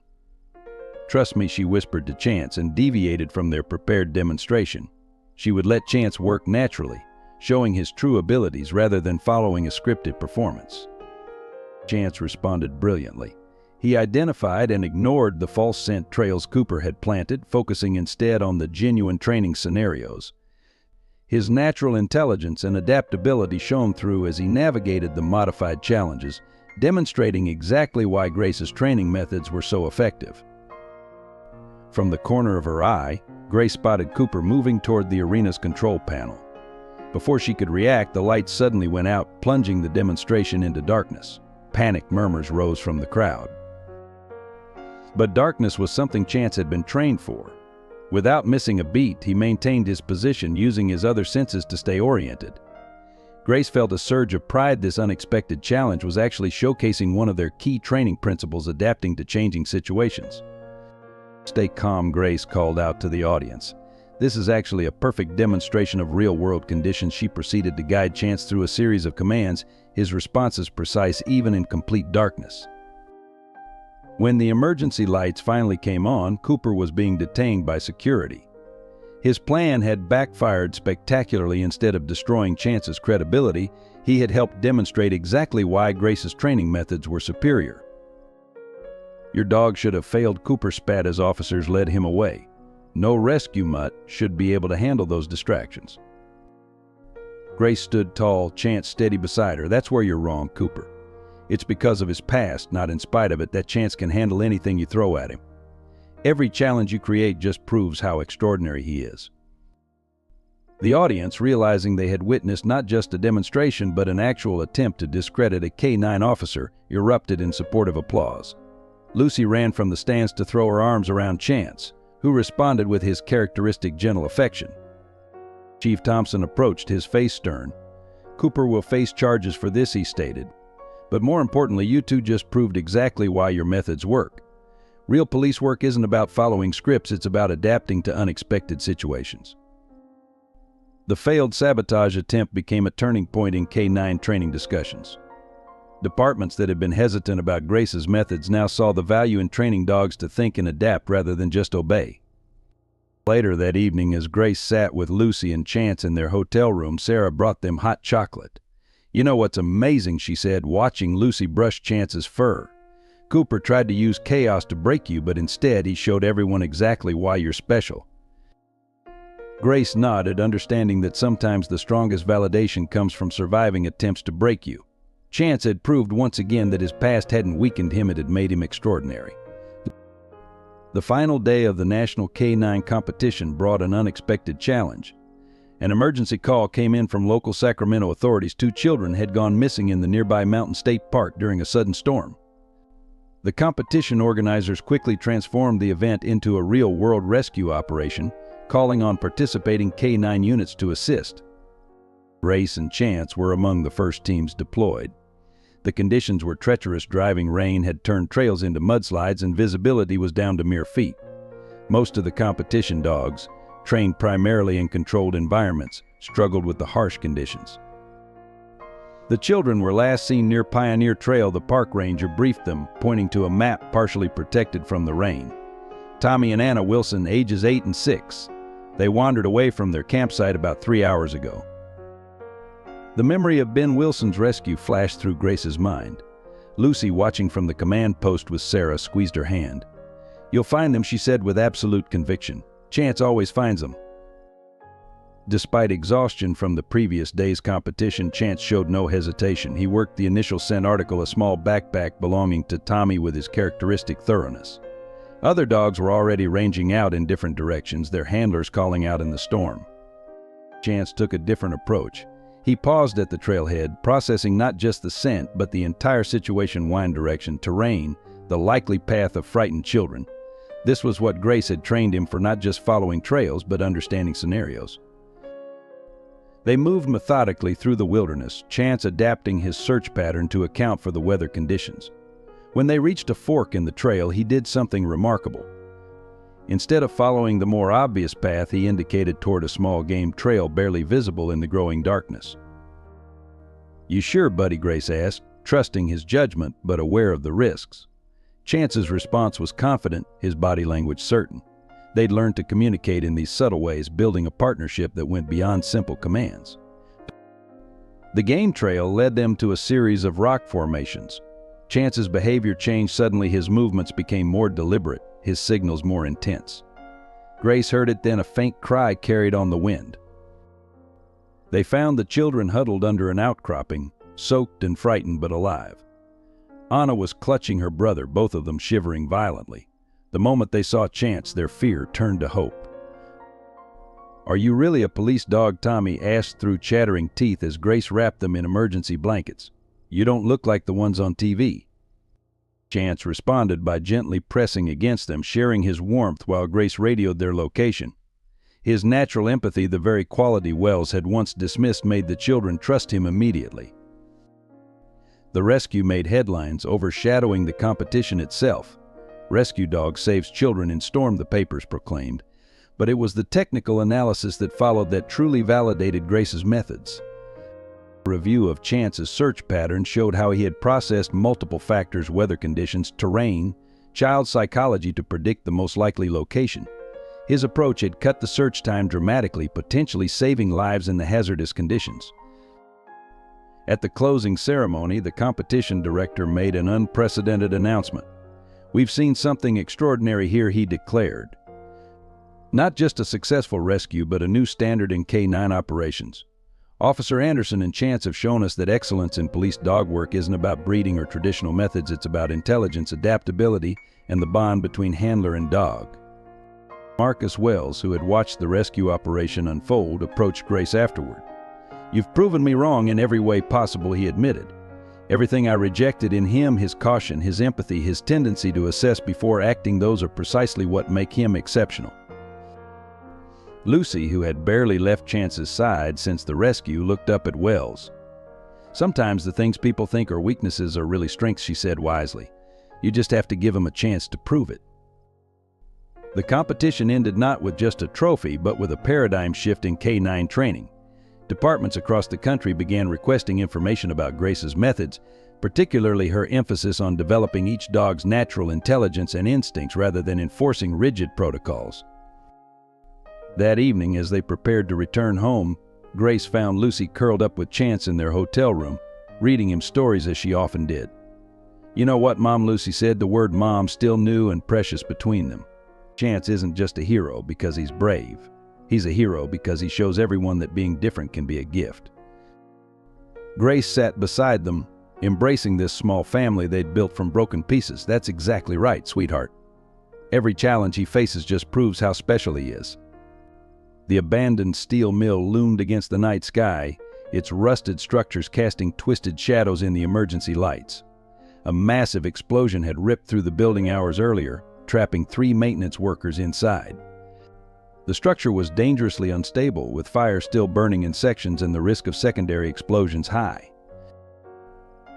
"Trust me," she whispered to Chance, and deviated from their prepared demonstration. She would let Chance work naturally, showing his true abilities rather than following a scripted performance. Chance responded brilliantly. He identified and ignored the false scent trails Cooper had planted, focusing instead on the genuine training scenarios. His natural intelligence and adaptability shone through as he navigated the modified challenges, demonstrating exactly why Grace's training methods were so effective. From the corner of her eye, Grace spotted Cooper moving toward the arena's control panel. Before she could react, the lights suddenly went out, plunging the demonstration into darkness. Panicked murmurs rose from the crowd. But darkness was something Chance had been trained for. Without missing a beat, he maintained his position, using his other senses to stay oriented. Grace felt a surge of pride. This unexpected challenge was actually showcasing one of their key training principles: adapting to changing situations. "Stay calm," Grace called out to the audience. "This is actually a perfect demonstration of real-world conditions." She proceeded to guide Chance through a series of commands, his responses precise even in complete darkness. When the emergency lights finally came on, Cooper was being detained by security. His plan had backfired spectacularly. Instead of destroying Chance's credibility, he had helped demonstrate exactly why Grace's training methods were superior. "Your dog should have failed," Cooper spat as officers led him away. "No rescue mutt should be able to handle those distractions." Grace stood tall, Chance steady beside her. "That's where you're wrong, Cooper. It's because of his past, not in spite of it, that Chance can handle anything you throw at him. Every challenge you create just proves how extraordinary he is." The audience, realizing they had witnessed not just a demonstration but an actual attempt to discredit a K-9 officer, erupted in supportive applause. Lucy ran from the stands to throw her arms around Chance, who responded with his characteristic gentle affection. Chief Thompson approached, his face stern. "Cooper will face charges for this," he stated. "But more importantly, you two just proved exactly why your methods work. Real police work isn't about following scripts, it's about adapting to unexpected situations." The failed sabotage attempt became a turning point in K-9 training discussions. Departments that had been hesitant about Grace's methods now saw the value in training dogs to think and adapt rather than just obey. Later that evening, as Grace sat with Lucy and Chance in their hotel room, Sarah brought them hot chocolate. "You know what's amazing," she said, watching Lucy brush Chance's fur. "Cooper tried to use chaos to break you, but instead he showed everyone exactly why you're special." Grace nodded, understanding that sometimes the strongest validation comes from surviving attempts to break you. Chance had proved once again that his past hadn't weakened him, it had made him extraordinary. The final day of the National K-9 competition brought an unexpected challenge. An emergency call came in from local Sacramento authorities. 2 children had gone missing in the nearby Mountain State Park during a sudden storm. The competition organizers quickly transformed the event into a real-world rescue operation, calling on participating K-9 units to assist. Grace and Chance were among the first teams deployed. The conditions were treacherous. Driving rain had turned trails into mudslides and visibility was down to mere feet. Most of the competition dogs, trained primarily in controlled environments, struggled with the harsh conditions. The children were last seen near Pioneer Trail. The park ranger briefed them, pointing to a map partially protected from the rain. Tommy and Anna Wilson, ages 8 and 6. They wandered away from their campsite about 3 hours ago. The memory of Ben Wilson's rescue flashed through Grace's mind. Lucy, watching from the command post with Sarah, squeezed her hand. "You'll find them," she said with absolute conviction. "Chance always finds them." Despite exhaustion from the previous day's competition, Chance showed no hesitation. He worked the initial scent article, a small backpack belonging to Tommy, with his characteristic thoroughness. Other dogs were already ranging out in different directions, their handlers calling out in the storm. Chance took a different approach. He paused at the trailhead, processing not just the scent, but the entire situation: wind direction, terrain, the likely path of frightened children. This was what Grace had trained him for, not just following trails, but understanding scenarios. They moved methodically through the wilderness, Chance adapting his search pattern to account for the weather conditions. When they reached a fork in the trail, he did something remarkable. Instead of following the more obvious path, he indicated toward a small game trail barely visible in the growing darkness. "You sure, buddy?" Grace asked, trusting his judgment but aware of the risks. Chance's response was confident, his body language certain. They'd learned to communicate in these subtle ways, building a partnership that went beyond simple commands. The game trail led them to a series of rock formations. Chance's behavior changed suddenly. His movements became more deliberate, his signals more intense. Grace heard it then, a faint cry carried on the wind. They found the children huddled under an outcropping, soaked and frightened but alive. Anna was clutching her brother, both of them shivering violently. The moment they saw Chance, their fear turned to hope. "Are you really a police dog?" Tommy asked through chattering teeth as Grace wrapped them in emergency blankets. "You don't look like the ones on TV." Chance responded by gently pressing against them, sharing his warmth while Grace radioed their location. His natural empathy, the very quality Wells had once dismissed, made the children trust him immediately. The rescue made headlines, overshadowing the competition itself. "Rescue dog saves children in storm," the papers proclaimed. But it was the technical analysis that followed that truly validated Grace's methods. A review of Chance's search pattern showed how he had processed multiple factors: weather conditions, terrain, child psychology to predict the most likely location. His approach had cut the search time dramatically, potentially saving lives in the hazardous conditions. At the closing ceremony, the competition director made an unprecedented announcement. "We've seen something extraordinary here," he declared. "Not just a successful rescue, but a new standard in K-9 operations. Officer Anderson and Chance have shown us that excellence in police dog work isn't about breeding or traditional methods. It's about intelligence, adaptability, and the bond between handler and dog." Marcus Wells, who had watched the rescue operation unfold, approached Grace afterward. "You've proven me wrong in every way possible," he admitted. "Everything I rejected in him, his caution, his empathy, his tendency to assess before acting, those are precisely what make him exceptional." Lucy, who had barely left Chance's side since the rescue, looked up at Wells. "Sometimes the things people think are weaknesses are really strengths," she said wisely. "You just have to give them a chance to prove it." The competition ended not with just a trophy, but with a paradigm shift in K-9 training. Departments across the country began requesting information about Grace's methods, particularly her emphasis on developing each dog's natural intelligence and instincts rather than enforcing rigid protocols. That evening, as they prepared to return home, Grace found Lucy curled up with Chance in their hotel room, reading him stories as she often did. "You know what, Mom," Lucy said, the word mom still new and precious between them. "Chance isn't just a hero because he's brave. He's a hero because he shows everyone that being different can be a gift." Grace sat beside them, embracing this small family they'd built from broken pieces. "That's exactly right, sweetheart. Every challenge he faces just proves how special he is." The abandoned steel mill loomed against the night sky, its rusted structures casting twisted shadows in the emergency lights. A massive explosion had ripped through the building hours earlier, trapping 3 maintenance workers inside. The structure was dangerously unstable, with fire still burning in sections and the risk of secondary explosions high.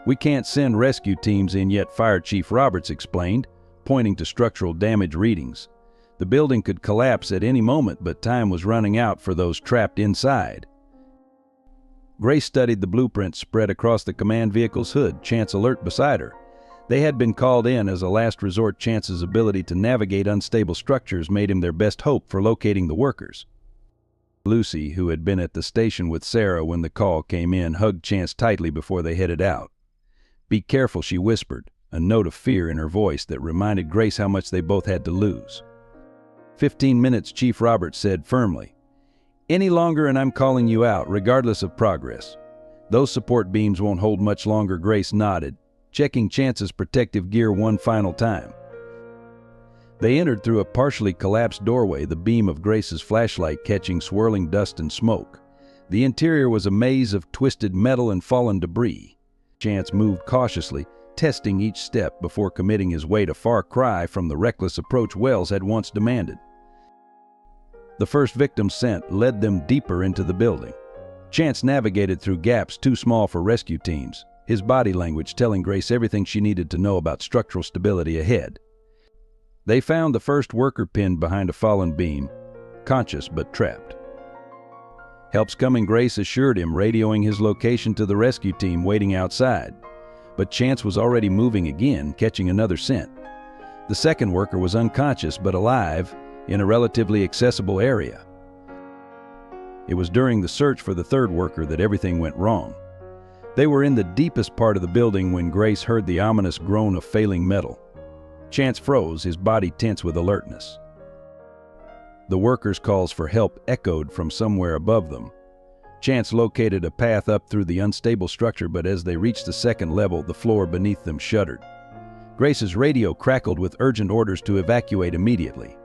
"We can't send rescue teams in yet," Fire Chief Roberts explained, pointing to structural damage readings. The building could collapse at any moment, but time was running out for those trapped inside. Grace studied the blueprints spread across the command vehicle's hood, Chance alert beside her. They had been called in as a last resort. Chance's ability to navigate unstable structures made him their best hope for locating the workers. Lucy, who had been at the station with Sarah when the call came in, hugged Chance tightly before they headed out. "Be careful," she whispered, a note of fear in her voice that reminded Grace how much they both had to lose. 15 minutes, Chief Roberts said firmly. "Any longer and I'm calling you out, regardless of progress. Those support beams won't hold much longer." Grace nodded, checking Chance's protective gear one final time. They entered through a partially collapsed doorway, the beam of Grace's flashlight catching swirling dust and smoke. The interior was a maze of twisted metal and fallen debris. Chance moved cautiously, testing each step before committing his weight, a far cry from the reckless approach Wells had once demanded. The first victim's scent led them deeper into the building. Chance navigated through gaps too small for rescue teams, his body language telling Grace everything she needed to know about structural stability ahead. They found the first worker pinned behind a fallen beam, conscious but trapped. "Help's coming," Grace assured him, radioing his location to the rescue team waiting outside. But Chance was already moving again, catching another scent. The second worker was unconscious but alive in a relatively accessible area. It was during the search for the third worker that everything went wrong. They were in the deepest part of the building when Grace heard the ominous groan of failing metal. Chance froze, his body tense with alertness. The workers' calls for help echoed from somewhere above them. Chance located a path up through the unstable structure, but as they reached the second level, the floor beneath them shuddered. Grace's radio crackled with urgent orders to evacuate immediately.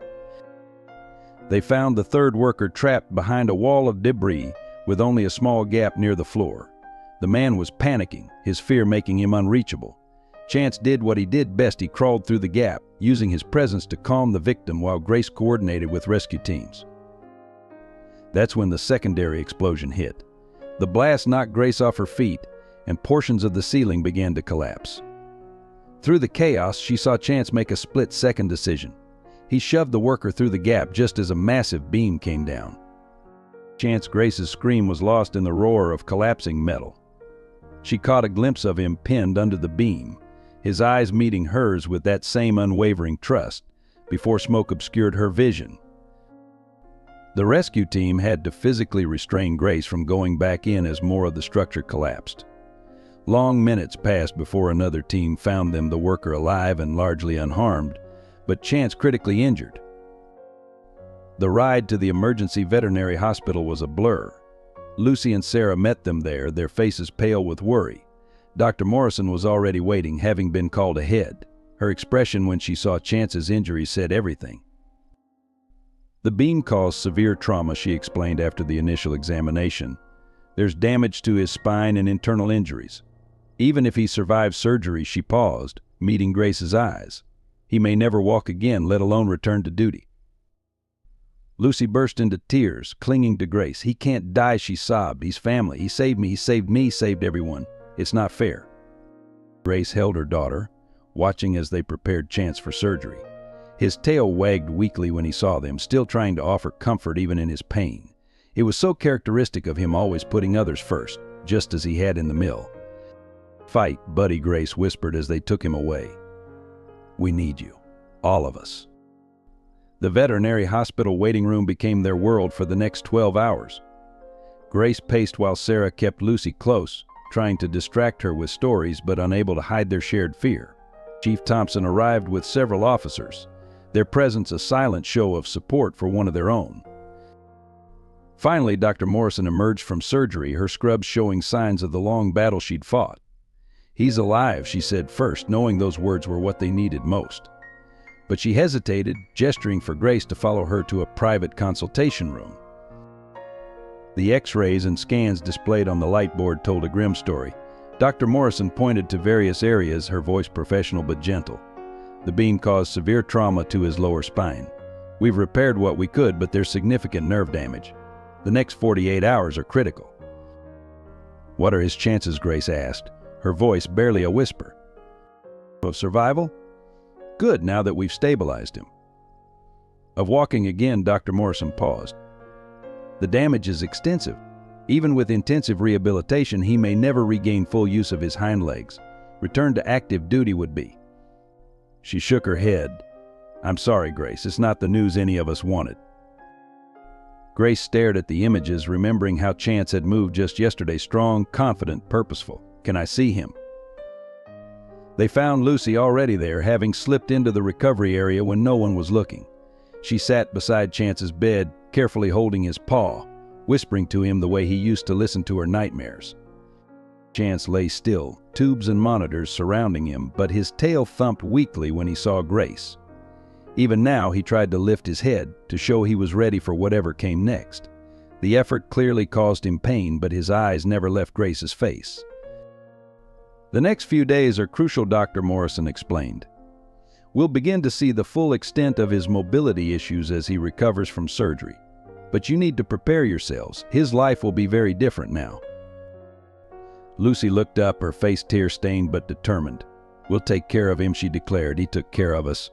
They found the third worker trapped behind a wall of debris with only a small gap near the floor. The man was panicking, his fear making him unreachable. Chance did what he did best. He crawled through the gap, using his presence to calm the victim while Grace coordinated with rescue teams. That's when the secondary explosion hit. The blast knocked Grace off her feet, and portions of the ceiling began to collapse. Through the chaos, she saw Chance make a split-second decision. He shoved the worker through the gap just as a massive beam came down. Grace's scream was lost in the roar of collapsing metal. She caught a glimpse of him pinned under the beam, his eyes meeting hers with that same unwavering trust, before smoke obscured her vision. The rescue team had to physically restrain Grace from going back in as more of the structure collapsed. Long minutes passed before another team found them, the worker alive and largely unharmed, but Chance critically injured. The ride to the emergency veterinary hospital was a blur. Lucy and Sarah met them there, their faces pale with worry. Dr. Morrison was already waiting, having been called ahead. Her expression when she saw Chance's injury said everything. "The beam caused severe trauma," she explained after the initial examination. "There's damage to his spine and internal injuries. Even if he survives surgery," she paused, meeting Grace's eyes, "he may never walk again, let alone return to duty." Lucy burst into tears, clinging to Grace. "He can't die," she sobbed. "He's family. He saved me, he saved me, saved everyone. It's not fair." Grace held her daughter, watching as they prepared Chance for surgery. His tail wagged weakly when he saw them, still trying to offer comfort even in his pain. It was so characteristic of him, always putting others first, just as he had in the mill. "Fight, buddy," Grace whispered as they took him away. "We need you. All of us." The veterinary hospital waiting room became their world for the next 12 hours. Grace paced while Sarah kept Lucy close, trying to distract her with stories but unable to hide their shared fear. Chief Thompson arrived with several officers, their presence a silent show of support for one of their own. Finally, Dr. Morrison emerged from surgery, her scrubs showing signs of the long battle she'd fought. "He's alive," she said first, knowing those words were what they needed most. But she hesitated, gesturing for Grace to follow her to a private consultation room. The X-rays and scans displayed on the light board told a grim story. Dr. Morrison pointed to various areas, her voice professional but gentle. The beam caused severe trauma to his lower spine. We've repaired what we could, but there's significant nerve damage. The next 48 hours are critical." "What are his chances?" Grace asked, her voice barely a whisper. "Of survival? Good, now that we've stabilized him." "Of walking again," Dr. Morrison paused. "The damage is extensive. Even with intensive rehabilitation, he may never regain full use of his hind legs. Return to active duty would be." She shook her head. "I'm sorry, Grace. It's not the news any of us wanted." Grace stared at the images, remembering how Chance had moved just yesterday, strong, confident, purposeful. "Can I see him?" They found Lucy already there, having slipped into the recovery area when no one was looking. She sat beside Chance's bed, carefully holding his paw, whispering to him the way he used to listen to her nightmares. Chance lay still, tubes and monitors surrounding him, but his tail thumped weakly when he saw Grace. Even now, he tried to lift his head to show he was ready for whatever came next. The effort clearly caused him pain, but his eyes never left Grace's face. "The next few days are crucial," Dr. Morrison explained. "We'll begin to see the full extent of his mobility issues as he recovers from surgery. But you need to prepare yourselves. His life will be very different now." Lucy looked up, her face tear-stained but determined. "We'll take care of him," she declared. "He took care of us.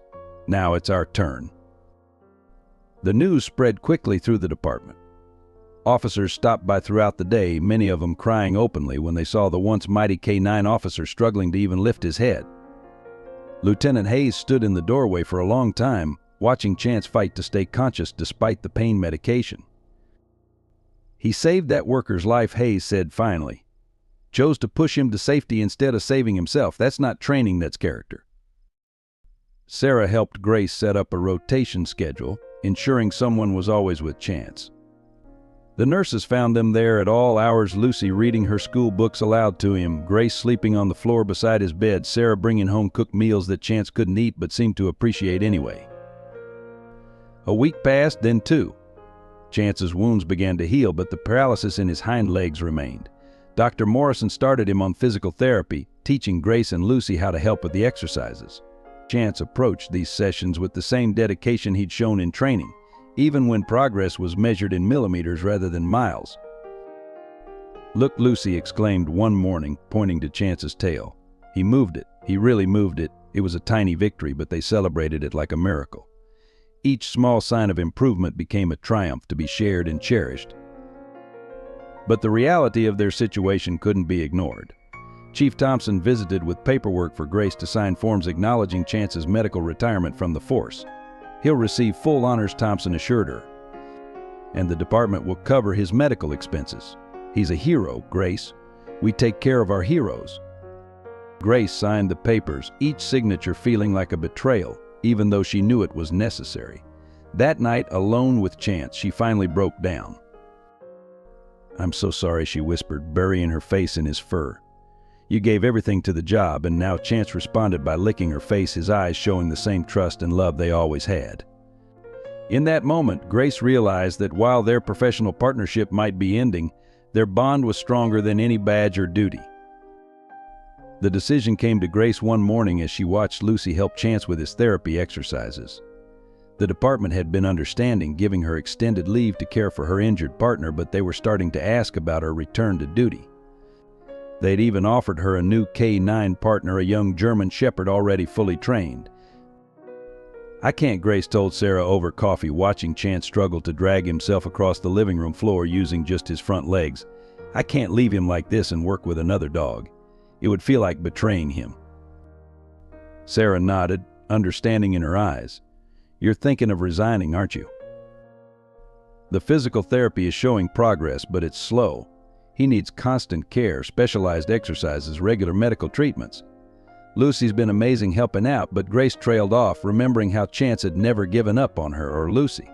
Now it's our turn." The news spread quickly through the department. Officers stopped by throughout the day, many of them crying openly when they saw the once mighty K-9 officer struggling to even lift his head. Lieutenant Hayes stood in the doorway for a long time, watching Chance fight to stay conscious despite the pain medication. "He saved that worker's life," Hayes said finally. "Chose to push him to safety instead of saving himself. That's not training, that's character." Sarah helped Grace set up a rotation schedule, ensuring someone was always with Chance. The nurses found them there at all hours, Lucy reading her school books aloud to him, Grace sleeping on the floor beside his bed, Sarah bringing home cooked meals that Chance couldn't eat but seemed to appreciate anyway. A week passed, then two. Chance's wounds began to heal, but the paralysis in his hind legs remained. Dr. Morrison started him on physical therapy, teaching Grace and Lucy how to help with the exercises. Chance approached these sessions with the same dedication he'd shown in training, even when progress was measured in millimeters rather than miles. "Look," Lucy exclaimed one morning, pointing to Chance's tail. "He moved it. He really moved it." It was a tiny victory, but they celebrated it like a miracle. Each small sign of improvement became a triumph to be shared and cherished. But the reality of their situation couldn't be ignored. Chief Thompson visited with paperwork for Grace to sign forms acknowledging Chance's medical retirement from the force. "He'll receive full honors," Thompson assured her. "And the department will cover his medical expenses. He's a hero, Grace. We take care of our heroes." Grace signed the papers, each signature feeling like a betrayal, even though she knew it was necessary. That night, alone with Chance, she finally broke down. "I'm so sorry," she whispered, burying her face in his fur. "You gave everything to the job," and now Chance responded by licking her face, his eyes showing the same trust and love they always had. In that moment, Grace realized that while their professional partnership might be ending, their bond was stronger than any badge or duty. The decision came to Grace one morning as she watched Lucy help Chance with his therapy exercises. The department had been understanding, giving her extended leave to care for her injured partner, but they were starting to ask about her return to duty. They'd even offered her a new K-9 partner, a young German Shepherd already fully trained. "I can't," Grace told Sarah over coffee, watching Chance struggle to drag himself across the living room floor using just his front legs. "I can't leave him like this and work with another dog. It would feel like betraying him." Sarah nodded, understanding in her eyes. "You're thinking of resigning, aren't you?" "The physical therapy is showing progress, but it's slow. He needs constant care, specialized exercises, regular medical treatments." Lucy's been amazing helping out, but Grace trailed off, remembering how Chance had never given up on her or Lucy.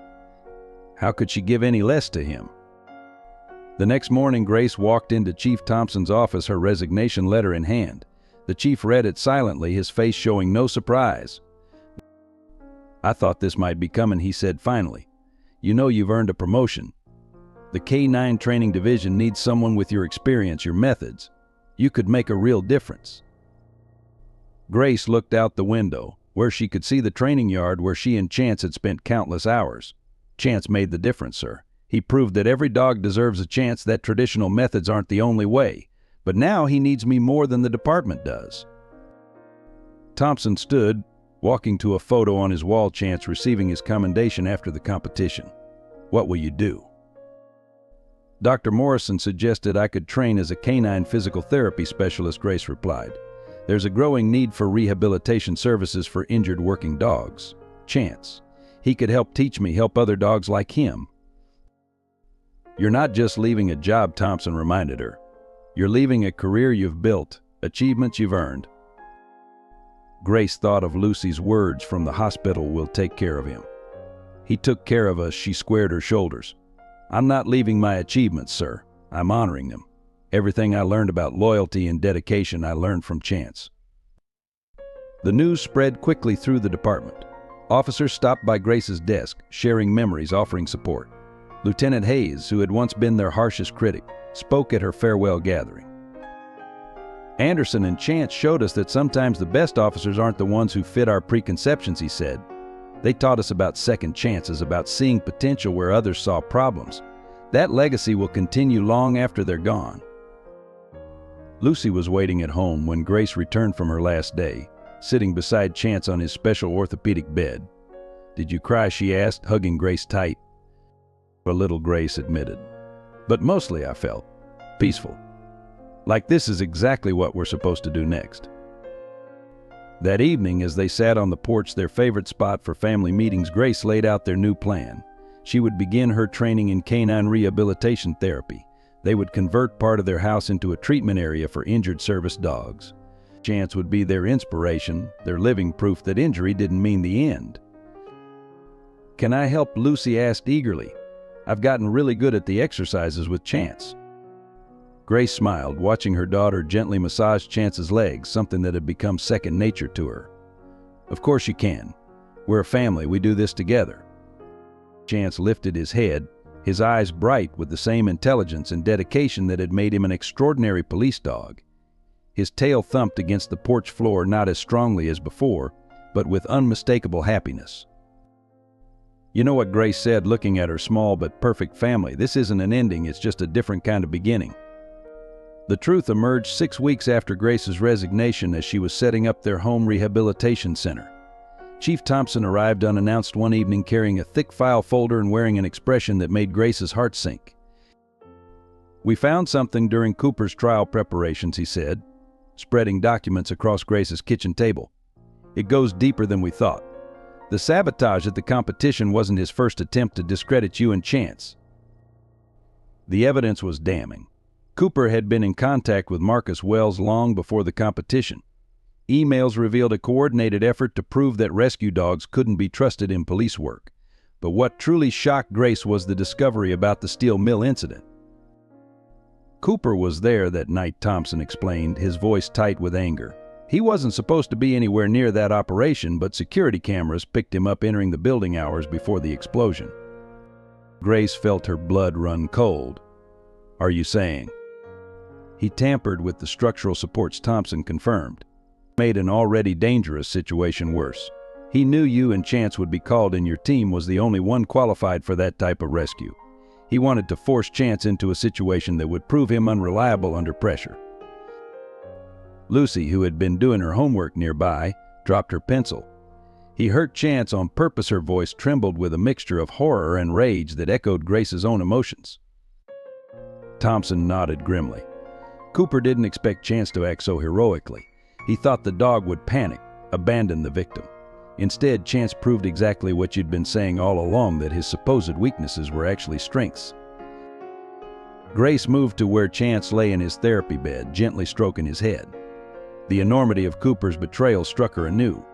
How could she give any less to him? The next morning, Grace walked into Chief Thompson's office, her resignation letter in hand. The chief read it silently, his face showing no surprise. "I thought this might be coming," he said finally. "You know you've earned a promotion. The K-9 training division needs someone with your experience, your methods. You could make a real difference." Grace looked out the window. where she could see the training yard where she and Chance had spent countless hours. Chance made the difference, sir. He proved that every dog deserves a chance, that traditional methods aren't the only way. But now he needs me more than the department does. Thompson stood, walking to a photo on his wall, Chance receiving his commendation after the competition. What will you do? Dr. Morrison suggested I could train as a canine physical therapy specialist, Grace replied. There's a growing need for rehabilitation services for injured working dogs. Chance. He could help teach me, help other dogs like him. You're not just leaving a job, Thompson reminded her. You're leaving a career you've built, achievements you've earned. Grace thought of Lucy's words from the hospital, "We'll take care of him." He took care of us, she squared her shoulders. I'm not leaving my achievements, sir. I'm honoring them. Everything I learned about loyalty and dedication I learned from Chance. The news spread quickly through the department. Officers stopped by Grace's desk, sharing memories, offering support. Lieutenant Hayes, who had once been their harshest critic, spoke at her farewell gathering. Anderson and Chance showed us that sometimes the best officers aren't the ones who fit our preconceptions, he said. They taught us about second chances, about seeing potential where others saw problems. That legacy will continue long after they're gone. Lucy was waiting at home when Grace returned from her last day, sitting beside Chance on his special orthopedic bed. Did you cry? She asked, hugging Grace tight. A little, Grace admitted. But mostly I felt peaceful. Like this is exactly what we're supposed to do next. That evening, as they sat on the porch, their favorite spot for family meetings, Grace laid out their new plan. She would begin her training in canine rehabilitation therapy. They would convert part of their house into a treatment area for injured service dogs. Chance would be their inspiration, their living proof that injury didn't mean the end. Can I help? Lucy asked eagerly. I've gotten really good at the exercises with Chance. Grace smiled, watching her daughter gently massage Chance's legs, something that had become second nature to her. Of course you can. We're a family, we do this together. Chance lifted his head, his eyes bright with the same intelligence and dedication that had made him an extraordinary police dog. His tail thumped against the porch floor, not as strongly as before, but with unmistakable happiness. You know what Grace said, looking at her small but perfect family? This isn't an ending, it's just a different kind of beginning. The truth emerged 6 weeks after Grace's resignation as she was setting up their home rehabilitation center. Chief Thompson arrived unannounced one evening carrying a thick file folder and wearing an expression that made Grace's heart sink. We found something during Cooper's trial preparations, he said, spreading documents across Grace's kitchen table. It goes deeper than we thought. The sabotage at the competition wasn't his first attempt to discredit you and Chance. The evidence was damning. Cooper had been in contact with Marcus Wells long before the competition. Emails revealed a coordinated effort to prove that rescue dogs couldn't be trusted in police work. But what truly shocked Grace was the discovery about the steel mill incident. Cooper was there that night, Thompson explained, his voice tight with anger. He wasn't supposed to be anywhere near that operation, but security cameras picked him up entering the building hours before the explosion. Grace felt her blood run cold. Are you saying? He tampered with the structural supports, Thompson confirmed. Made an already dangerous situation worse. He knew you and Chance would be called and your team was the only one qualified for that type of rescue. He wanted to force Chance into a situation that would prove him unreliable under pressure. Lucy, who had been doing her homework nearby, dropped her pencil. He hurt Chance on purpose. Her voice trembled with a mixture of horror and rage that echoed Grace's own emotions. Thompson nodded grimly. Cooper didn't expect Chance to act so heroically. He thought the dog would panic, abandon the victim. Instead, Chance proved exactly what you'd been saying all along, that his supposed weaknesses were actually strengths. Grace moved to where Chance lay in his therapy bed, gently stroking his head. The enormity of Cooper's betrayal struck her anew.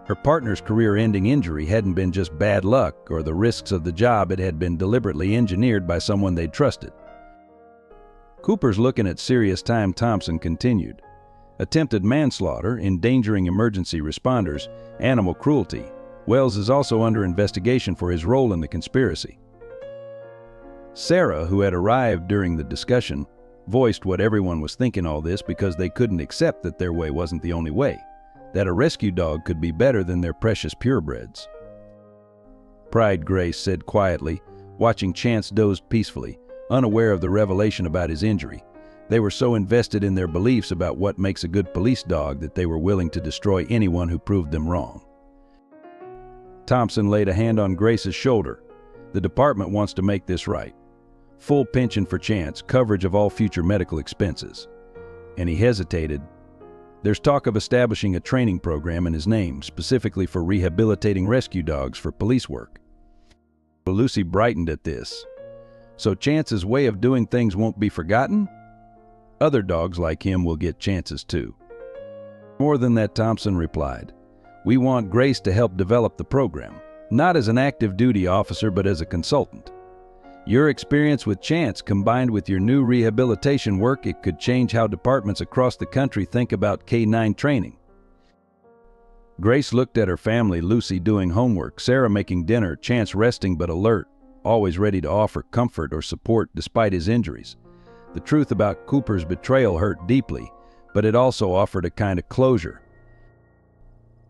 Her partner's career-ending injury hadn't been just bad luck or the risks of the job, it had been deliberately engineered by someone they'd trusted. Cooper's looking at serious time, Thompson continued. Attempted manslaughter, endangering emergency responders, animal cruelty. Wells is also under investigation for his role in the conspiracy. Sarah, who had arrived during the discussion, voiced what everyone was thinking all this because they couldn't accept that their way wasn't the only way. that a rescue dog could be better than their precious purebreds. Pride, Grace said quietly, watching Chance doze peacefully, unaware of the revelation about his injury. They were so invested in their beliefs about what makes a good police dog that they were willing to destroy anyone who proved them wrong. Thompson laid a hand on Grace's shoulder. The department wants to make this right. Full pension for Chance, coverage of all future medical expenses. And he hesitated. There's talk of establishing a training program in his name, specifically for rehabilitating rescue dogs for police work. Lucy brightened at this. So Chance's way of doing things won't be forgotten? Other dogs like him will get chances too. More than that, Thompson replied. We want Grace to help develop the program, not as an active duty officer but as a consultant. Your experience with Chance combined with your new rehabilitation work, it could change how departments across the country think about K-9 training. Grace looked at her family, Lucy doing homework, Sarah making dinner, Chance resting but alert, always ready to offer comfort or support despite his injuries. The truth about Cooper's betrayal hurt deeply, but it also offered a kind of closure.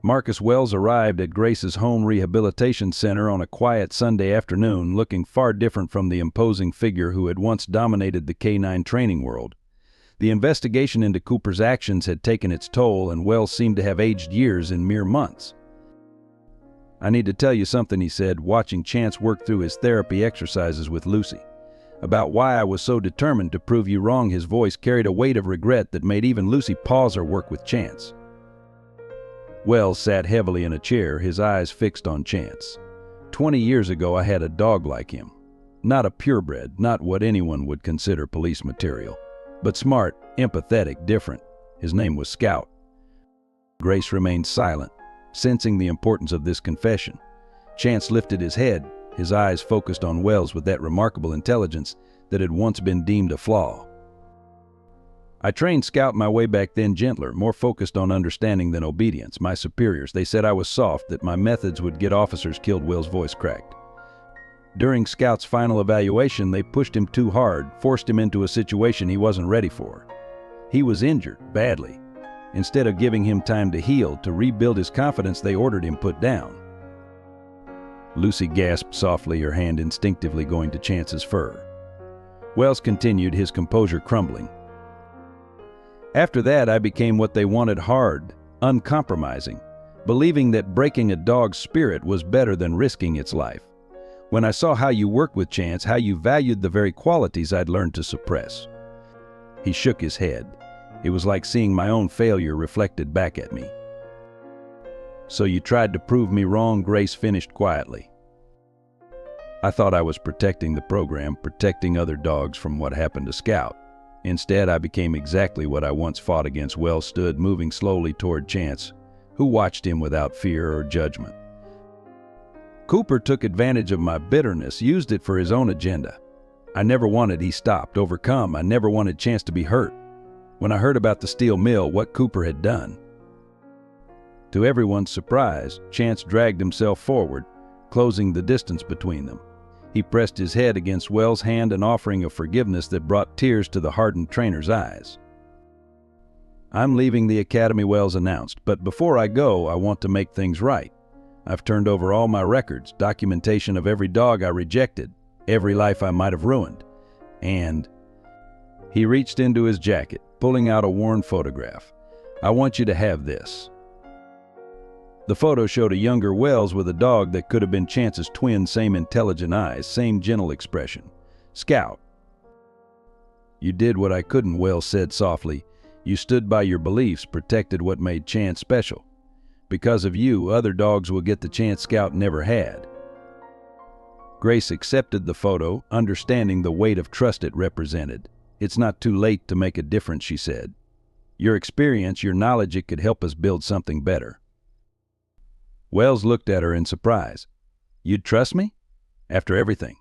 Marcus Wells arrived at Grace's home rehabilitation center on a quiet Sunday afternoon, looking far different from the imposing figure who had once dominated the K-9 training world. The investigation into Cooper's actions had taken its toll, and Wells seemed to have aged years in mere months. I need to tell you something, he said, watching Chance work through his therapy exercises with Lucy. About why I was so determined to prove you wrong. His voice carried a weight of regret that made even Lucy pause her work with Chance. Wells sat heavily in a chair, his eyes fixed on Chance. 20 years ago I had a dog like him. Not a purebred, not what anyone would consider police material. But smart, empathetic, different. His name was Scout. Grace remained silent, sensing the importance of this confession. Chance lifted his head, his eyes focused on Wells with that remarkable intelligence that had once been deemed a flaw. I trained Scout my way back then, gentler, more focused on understanding than obedience. My superiors, they said I was soft, that my methods would get officers killed. Will's voice cracked. During Scout's final evaluation, they pushed him too hard, forced him into a situation he wasn't ready for. He was injured, badly. Instead of giving him time to heal, to rebuild his confidence, they ordered him put down. Lucy gasped softly, her hand instinctively going to Chance's fur. Wells continued, his composure crumbling. After that, I became what they wanted, hard, uncompromising, believing that breaking a dog's spirit was better than risking its life. When I saw how you worked with Chance, how you valued the very qualities I'd learned to suppress. He shook his head. It was like seeing my own failure reflected back at me. So you tried to prove me wrong, Grace finished quietly. I thought I was protecting the program, protecting other dogs from what happened to Scout. Instead, I became exactly what I once fought against. Wells stood, moving slowly toward Chance, who watched him without fear or judgment. Cooper took advantage of my bitterness, used it for his own agenda. I never wanted he stopped, overcome. I never wanted Chance to be hurt. When I heard about the steel mill, what Cooper had done. To everyone's surprise, Chance dragged himself forward, closing the distance between them. He pressed his head against Wells' hand, an offering of forgiveness that brought tears to the hardened trainer's eyes. I'm leaving the academy, Wells announced, but before I go, I want to make things right. I've turned over all my records, documentation of every dog I rejected, every life I might have ruined. And he reached into his jacket, pulling out a worn photograph. I want you to have this. The photo showed a younger Wells with a dog that could have been Chance's twin, same intelligent eyes, same gentle expression. Scout. You did what I couldn't, Wells said softly. You stood by your beliefs, protected what made Chance special. Because of you, other dogs will get the chance Scout never had. Grace accepted the photo, understanding the weight of trust it represented. It's not too late to make a difference, she said. Your experience, your knowledge, it could help us build something better. Wells looked at her in surprise. You'd trust me? After everything?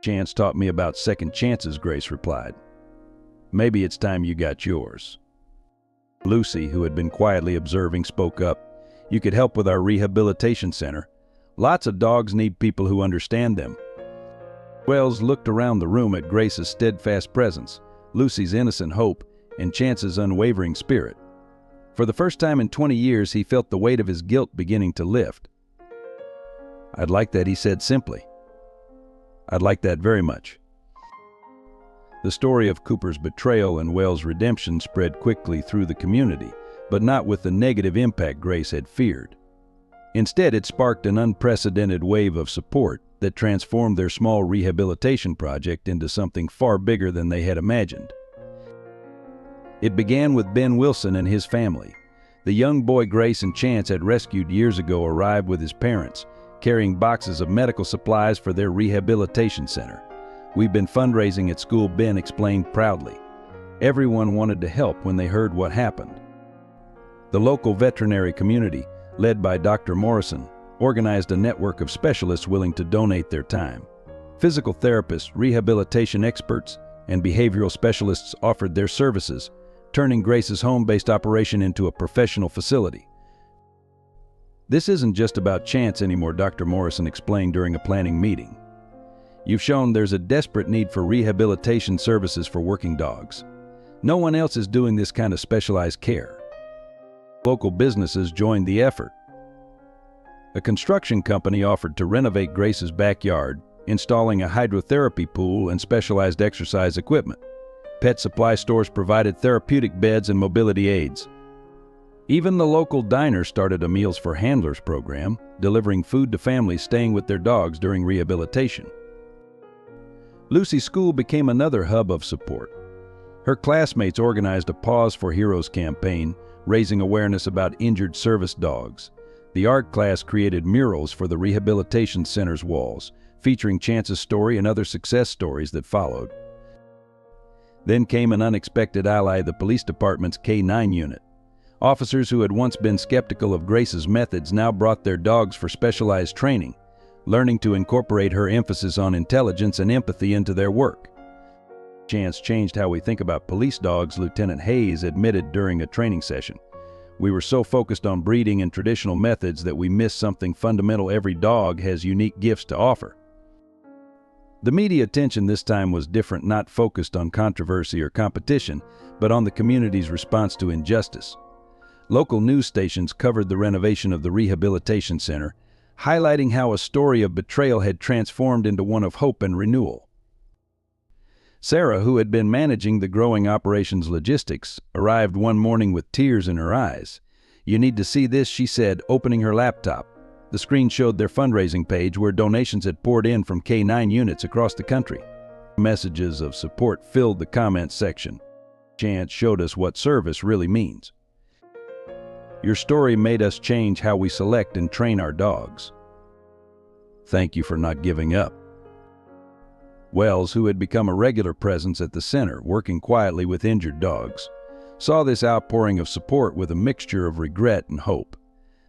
Chance taught me about second chances, Grace replied. Maybe it's time you got yours. Lucy, who had been quietly observing, spoke up. You could help with our rehabilitation center. Lots of dogs need people who understand them. Wells looked around the room at Grace's steadfast presence, Lucy's innocent hope, and Chance's unwavering spirit. For the first time in 20 years, he felt the weight of his guilt beginning to lift. "I'd like that," he said simply. "I'd like that very much." The story of Cooper's betrayal and Wells' redemption spread quickly through the community, but not with the negative impact Grace had feared. Instead, it sparked an unprecedented wave of support that transformed their small rehabilitation project into something far bigger than they had imagined. It began with Ben Wilson and his family. The young boy Grace and Chance had rescued years ago arrived with his parents, carrying boxes of medical supplies for their rehabilitation center. "We've been fundraising at school," Ben explained proudly. Everyone wanted to help when they heard what happened. The local veterinary community, led by Dr. Morrison, organized a network of specialists willing to donate their time. Physical therapists, rehabilitation experts, and behavioral specialists offered their services, turning Grace's home-based operation into a professional facility. "This isn't just about Chance anymore," Dr. Morrison explained during a planning meeting. "You've shown there's a desperate need for rehabilitation services for working dogs. No one else is doing this kind of specialized care." Local businesses joined the effort. A construction company offered to renovate Grace's backyard, installing a hydrotherapy pool and specialized exercise equipment. Pet supply stores provided therapeutic beds and mobility aids. Even the local diner started a Meals for Handlers program, delivering food to families staying with their dogs during rehabilitation. Lucy's school became another hub of support. Her classmates organized a Pause for Heroes campaign, raising awareness about injured service dogs. The art class created murals for the rehabilitation center's walls, featuring Chance's story and other success stories that followed. Then came an unexpected ally, the police department's K-9 unit. Officers who had once been skeptical of Grace's methods now brought their dogs for specialized training, learning to incorporate her emphasis on intelligence and empathy into their work. "Chance changed how we think about police dogs," Lieutenant Hayes admitted during a training session. "We were so focused on breeding and traditional methods that we missed something fundamental. Every dog has unique gifts to offer." The media attention this time was different, not focused on controversy or competition, but on the community's response to injustice. Local news stations covered the renovation of the rehabilitation center, highlighting how a story of betrayal had transformed into one of hope and renewal. Sarah, who had been managing the growing operations logistics, arrived one morning with tears in her eyes. "You need to see this," she said, opening her laptop. The screen showed their fundraising page where donations had poured in from K-9 units across the country. Messages of support filled the comments section. "Chance showed us what service really means. Your story made us change how we select and train our dogs. Thank you for not giving up." Wells, who had become a regular presence at the center, working quietly with injured dogs, saw this outpouring of support with a mixture of regret and hope.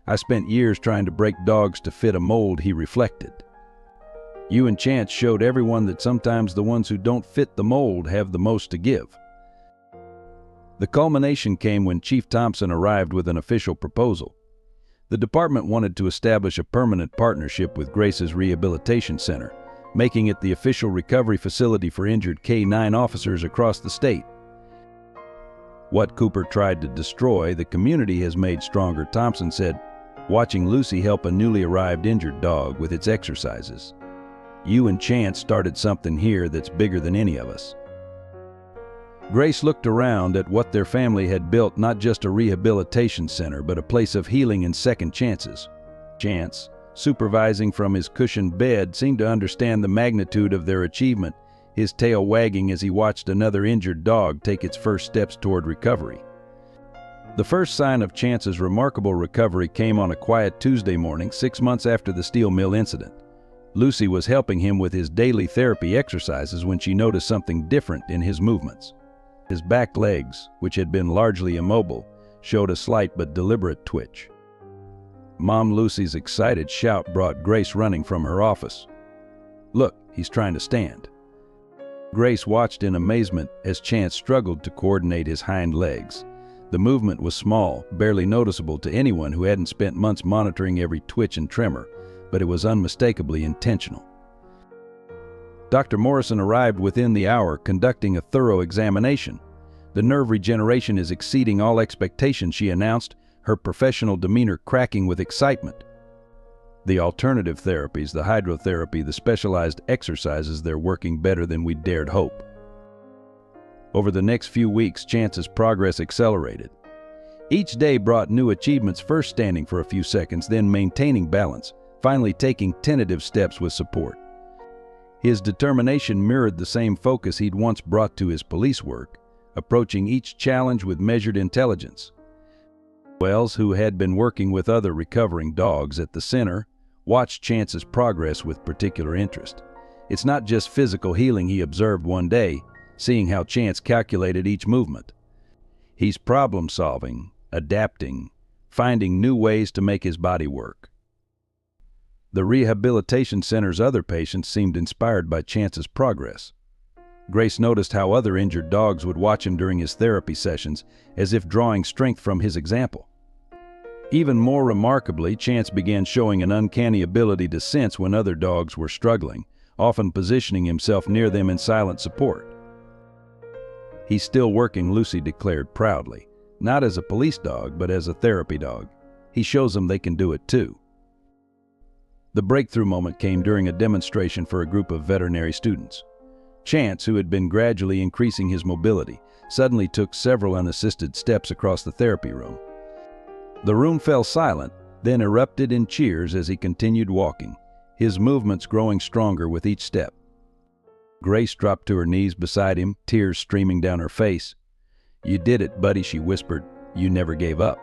"I spent years trying to break dogs to fit a mold," he reflected. "You and Chance showed everyone that sometimes the ones who don't fit the mold have the most to give." The culmination came when Chief Thompson arrived with an official proposal. The department wanted to establish a permanent partnership with Grace's Rehabilitation Center, making it the official recovery facility for injured K-9 officers across the state. "What Cooper tried to destroy, the community has made stronger," Thompson said, watching Lucy help a newly arrived injured dog with its exercises. "You and Chance started something here that's bigger than any of us." Grace looked around at what their family had built, not just a rehabilitation center, but a place of healing and second chances. Chance, supervising from his cushioned bed, seemed to understand the magnitude of their achievement, his tail wagging as he watched another injured dog take its first steps toward recovery. The first sign of Chance's remarkable recovery came on a quiet Tuesday morning, 6 months after the steel mill incident. Lucy was helping him with his daily therapy exercises when she noticed something different in his movements. His back legs, which had been largely immobile, showed a slight but deliberate twitch. Mom Lucy's excited shout brought Grace running from her office. "Look, he's trying to stand." Grace watched in amazement as Chance struggled to coordinate his hind legs. The movement was small, barely noticeable to anyone who hadn't spent months monitoring every twitch and tremor, but it was unmistakably intentional. Dr. Morrison arrived within the hour, conducting a thorough examination. The nerve regeneration is exceeding all expectations, she announced, her professional demeanor cracking with excitement. The alternative therapies, the hydrotherapy, the specialized exercises, they're working better than we dared hope. Over the next few weeks, Chance's progress accelerated. Each day brought new achievements, first standing for a few seconds, then maintaining balance, finally taking tentative steps with support. His determination mirrored the same focus he'd once brought to his police work, approaching each challenge with measured intelligence. Wells, who had been working with other recovering dogs at the center, watched Chance's progress with particular interest. It's not just physical healing, he observed one day, seeing how Chance calculated each movement. He's problem-solving, adapting, finding new ways to make his body work. The rehabilitation center's other patients seemed inspired by Chance's progress. Grace noticed how other injured dogs would watch him during his therapy sessions, as if drawing strength from his example. Even more remarkably, Chance began showing an uncanny ability to sense when other dogs were struggling, often positioning himself near them in silent support. "He's still working," Lucy declared proudly, "not as a police dog, but as a therapy dog. He shows them they can do it too." The breakthrough moment came during a demonstration for a group of veterinary students. Chance, who had been gradually increasing his mobility, suddenly took several unassisted steps across the therapy room. The room fell silent, then erupted in cheers as he continued walking, his movements growing stronger with each step. Grace dropped to her knees beside him, tears streaming down her face. "You did it, buddy," she whispered. "You never gave up."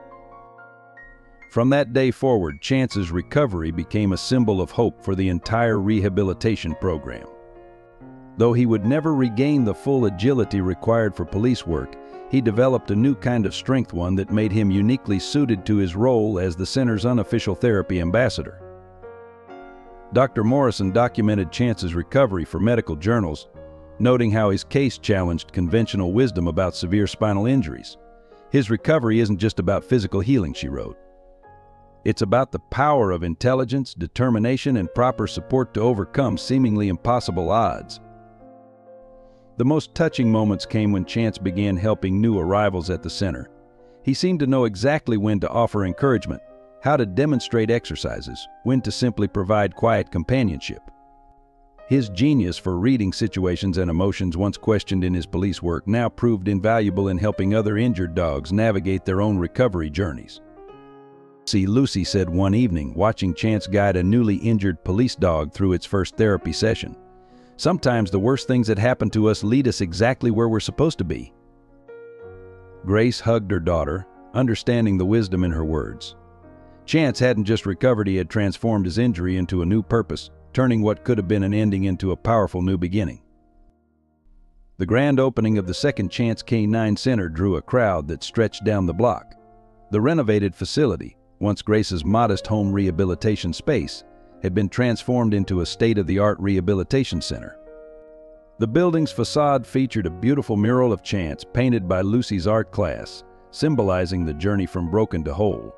From that day forward, Chance's recovery became a symbol of hope for the entire rehabilitation program. Though he would never regain the full agility required for police work, he developed a new kind of strength, one that made him uniquely suited to his role as the center's unofficial therapy ambassador. Dr. Morrison documented Chance's recovery for medical journals, noting how his case challenged conventional wisdom about severe spinal injuries. "His recovery isn't just about physical healing," she wrote. "It's about the power of intelligence, determination, and proper support to overcome seemingly impossible odds." The most touching moments came when Chance began helping new arrivals at the center. He seemed to know exactly when to offer encouragement, how to demonstrate exercises, when to simply provide quiet companionship. His genius for reading situations and emotions, once questioned in his police work, now proved invaluable in helping other injured dogs navigate their own recovery journeys. Lucy said one evening, watching Chance guide a newly injured police dog through its first therapy session, "Sometimes the worst things that happen to us lead us exactly where we're supposed to be." Grace hugged her daughter, understanding the wisdom in her words. Chance hadn't just recovered, he had transformed his injury into a new purpose, turning what could have been an ending into a powerful new beginning. The grand opening of the second Chance K9 Center drew a crowd that stretched down the block. The renovated facility, once Grace's modest home rehabilitation space, had been transformed into a state-of-the-art rehabilitation center. The building's facade featured a beautiful mural of Chance painted by Lucy's art class, symbolizing the journey from broken to whole.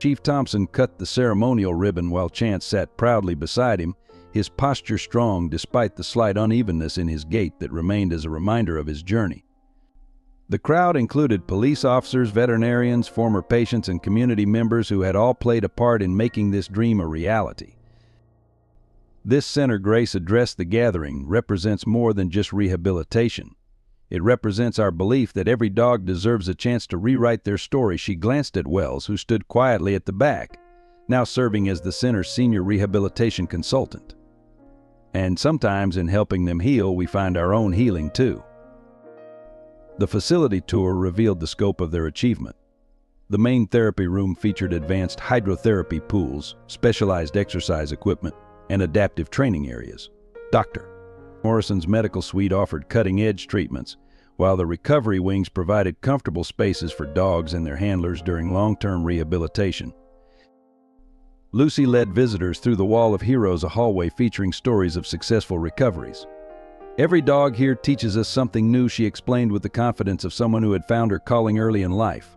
Chief Thompson cut the ceremonial ribbon while Chance sat proudly beside him, his posture strong despite the slight unevenness in his gait that remained as a reminder of his journey. The crowd included police officers, veterinarians, former patients, and community members who had all played a part in making this dream a reality. This center, Grace addressed the gathering, represents more than just rehabilitation. It represents our belief that every dog deserves a chance to rewrite their story. She glanced at Wells, who stood quietly at the back, now serving as the center's senior rehabilitation consultant. "And sometimes in helping them heal, we find our own healing too." The facility tour revealed the scope of their achievement. The main therapy room featured advanced hydrotherapy pools, specialized exercise equipment, and adaptive training areas. Dr. Morrison's medical suite offered cutting-edge treatments, while the recovery wings provided comfortable spaces for dogs and their handlers during long-term rehabilitation. Lucy led visitors through the Wall of Heroes, a hallway featuring stories of successful recoveries. "Every dog here teaches us something new," she explained with the confidence of someone who had found her calling early in life.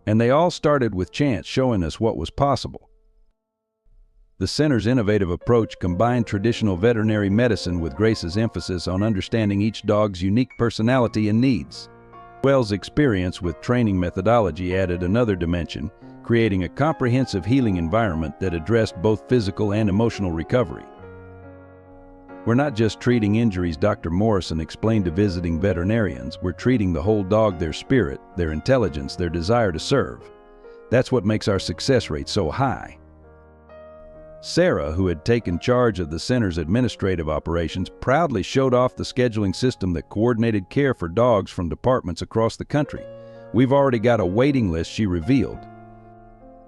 "And they all started with Chance showing us what was possible." The center's innovative approach combined traditional veterinary medicine with Grace's emphasis on understanding each dog's unique personality and needs. Wells' experience with training methodology added another dimension, creating a comprehensive healing environment that addressed both physical and emotional recovery. We're not just treating injuries, Dr. Morrison explained to visiting veterinarians. We're treating the whole dog, their spirit, their intelligence, their desire to serve. That's what makes our success rate so high. Sarah, who had taken charge of the center's administrative operations, proudly showed off the scheduling system that coordinated care for dogs from departments across the country. We've already got a waiting list, she revealed.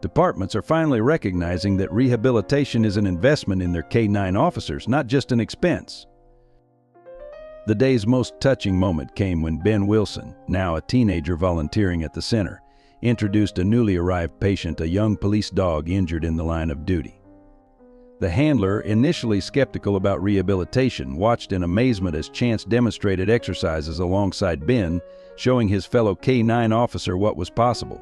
Departments are finally recognizing that rehabilitation is an investment in their K-9 officers, not just an expense. The day's most touching moment came when Ben Wilson, now a teenager volunteering at the center, introduced a newly arrived patient, a young police dog injured in the line of duty. The handler, initially skeptical about rehabilitation, watched in amazement as Chance demonstrated exercises alongside Ben, showing his fellow K-9 officer what was possible.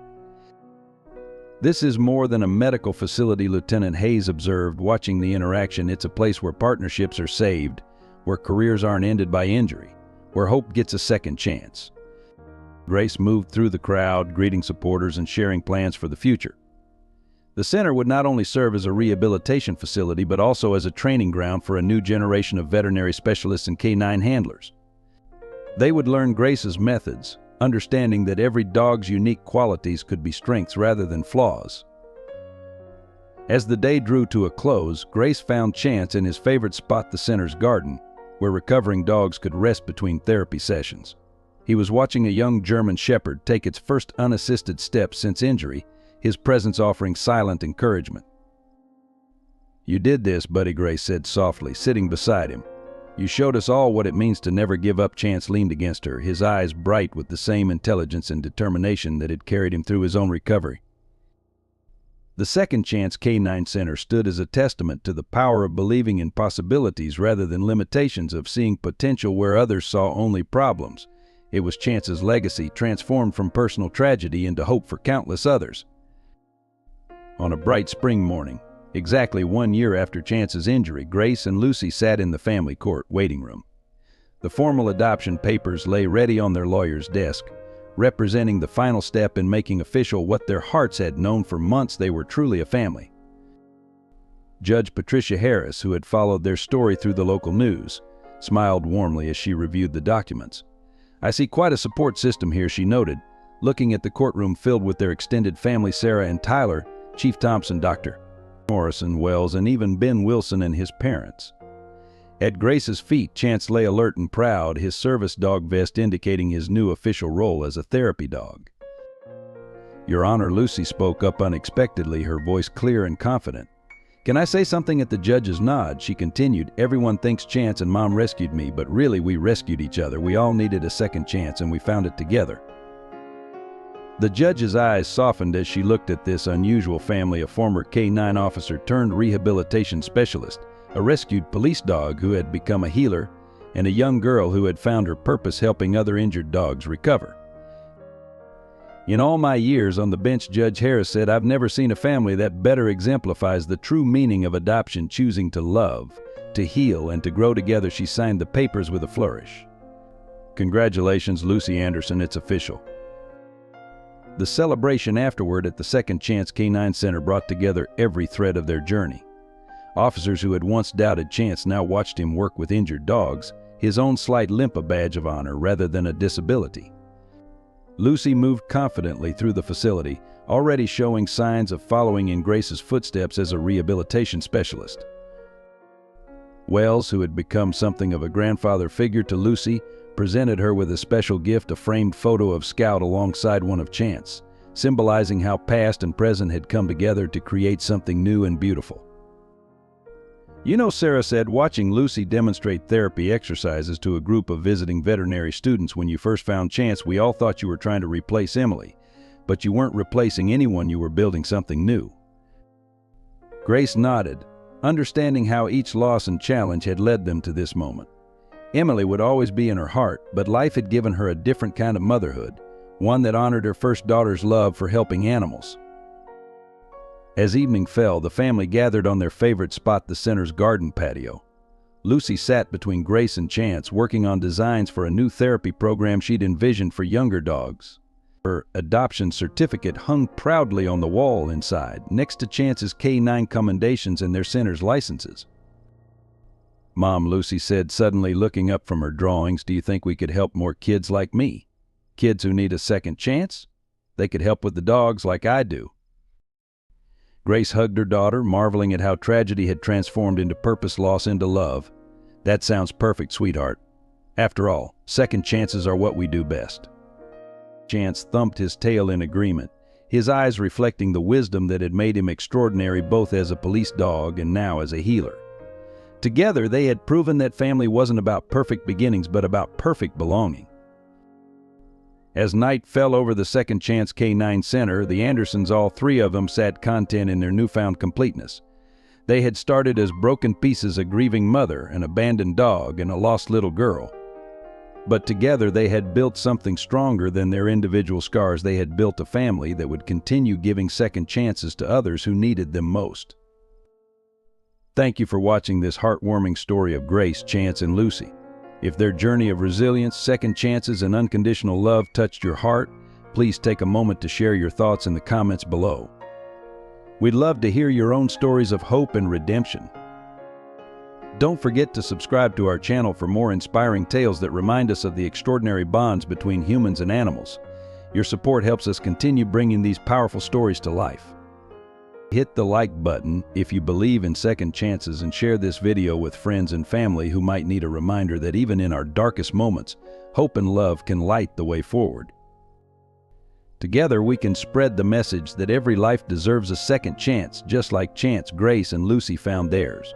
"This is more than a medical facility," Lieutenant Hayes observed, watching the interaction. "It's a place where partnerships are saved, where careers aren't ended by injury, where hope gets a second chance." Grace moved through the crowd, greeting supporters and sharing plans for the future. The center would not only serve as a rehabilitation facility, but also as a training ground for a new generation of veterinary specialists and K-9 handlers. They would learn Grace's methods, understanding that every dog's unique qualities could be strengths rather than flaws. As the day drew to a close, Grace found Chance in his favorite spot, the center's garden, where recovering dogs could rest between therapy sessions. He was watching a young German Shepherd take its first unassisted steps since injury, his presence offering silent encouragement. "You did this, buddy," Grace said softly, sitting beside him. "You showed us all what it means to never give up." Chance leaned against her, his eyes bright with the same intelligence and determination that had carried him through his own recovery. The Second Chance K-9 Center stood as a testament to the power of believing in possibilities rather than limitations, of seeing potential where others saw only problems. It was Chance's legacy, transformed from personal tragedy into hope for countless others. On a bright spring morning, exactly 1 year after Chance's injury, Grace and Lucy sat in the family court waiting room. The formal adoption papers lay ready on their lawyer's desk, representing the final step in making official what their hearts had known for months: they were truly a family. Judge Patricia Harris, who had followed their story through the local news, smiled warmly as she reviewed the documents. "I see quite a support system here," she noted, looking at the courtroom filled with their extended family: Sarah and Tyler, Chief Thompson, Dr. Morrison, Wells, and even Ben Wilson and his parents. At Grace's feet, Chance lay alert and proud, his service dog vest indicating his new official role as a therapy dog. "Your Honor," Lucy spoke up unexpectedly, her voice clear and confident. "Can I say something?" At the judge's nod, she continued, "Everyone thinks Chance and Mom rescued me, but really we rescued each other. We all needed a second chance, and we found it together." The judge's eyes softened as she looked at this unusual family: a former K-9 officer turned rehabilitation specialist, a rescued police dog who had become a healer, and a young girl who had found her purpose helping other injured dogs recover. "In all my years on the bench," Judge Harris said, "I've never seen a family that better exemplifies the true meaning of adoption, choosing to love, to heal, and to grow together." She signed the papers with a flourish. "Congratulations, Lucy Anderson, it's official." The celebration afterward at the Second Chance K-9 Center brought together every thread of their journey. Officers who had once doubted Chance now watched him work with injured dogs, his own slight limp a badge of honor rather than a disability. Lucy moved confidently through the facility, already showing signs of following in Grace's footsteps as a rehabilitation specialist. Wells, who had become something of a grandfather figure to Lucy, presented her with a special gift, a framed photo of Scout alongside one of Chance, symbolizing how past and present had come together to create something new and beautiful. "You know," Sarah said, watching Lucy demonstrate therapy exercises to a group of visiting veterinary students, "when you first found Chance, we all thought you were trying to replace Emily. But you weren't replacing anyone, you were building something new." Grace nodded, understanding how each loss and challenge had led them to this moment. Emily would always be in her heart, but life had given her a different kind of motherhood, one that honored her first daughter's love for helping animals. As evening fell, the family gathered on their favorite spot, the center's garden patio. Lucy sat between Grace and Chance, working on designs for a new therapy program she'd envisioned for younger dogs. Her adoption certificate hung proudly on the wall inside, next to Chance's K9 commendations and their center's licenses. "Mom," Lucy said, suddenly looking up from her drawings, "do you think we could help more kids like me? Kids who need a second chance? They could help with the dogs like I do." Grace hugged her daughter, marveling at how tragedy had transformed into purpose, loss into love. "That sounds perfect, sweetheart. After all, second chances are what we do best." Chance thumped his tail in agreement, his eyes reflecting the wisdom that had made him extraordinary both as a police dog and now as a healer. Together, they had proven that family wasn't about perfect beginnings, but about perfect belonging. As night fell over the Second Chance K9 Center, the Andersons, all three of them, sat content in their newfound completeness. They had started as broken pieces: a grieving mother, an abandoned dog, and a lost little girl. But together they had built something stronger than their individual scars. They had built a family that would continue giving second chances to others who needed them most. Thank you for watching this heartwarming story of Grace, Chance, and Lucy. If their journey of resilience, second chances, and unconditional love touched your heart, please take a moment to share your thoughts in the comments below. We'd love to hear your own stories of hope and redemption. Don't forget to subscribe to our channel for more inspiring tales that remind us of the extraordinary bonds between humans and animals. Your support helps us continue bringing these powerful stories to life. Hit the like button if you believe in second chances, and share this video with friends and family who might need a reminder that even in our darkest moments, hope and love can light the way forward. Together we can spread the message that every life deserves a second chance, just like Chance, Grace, and Lucy found theirs.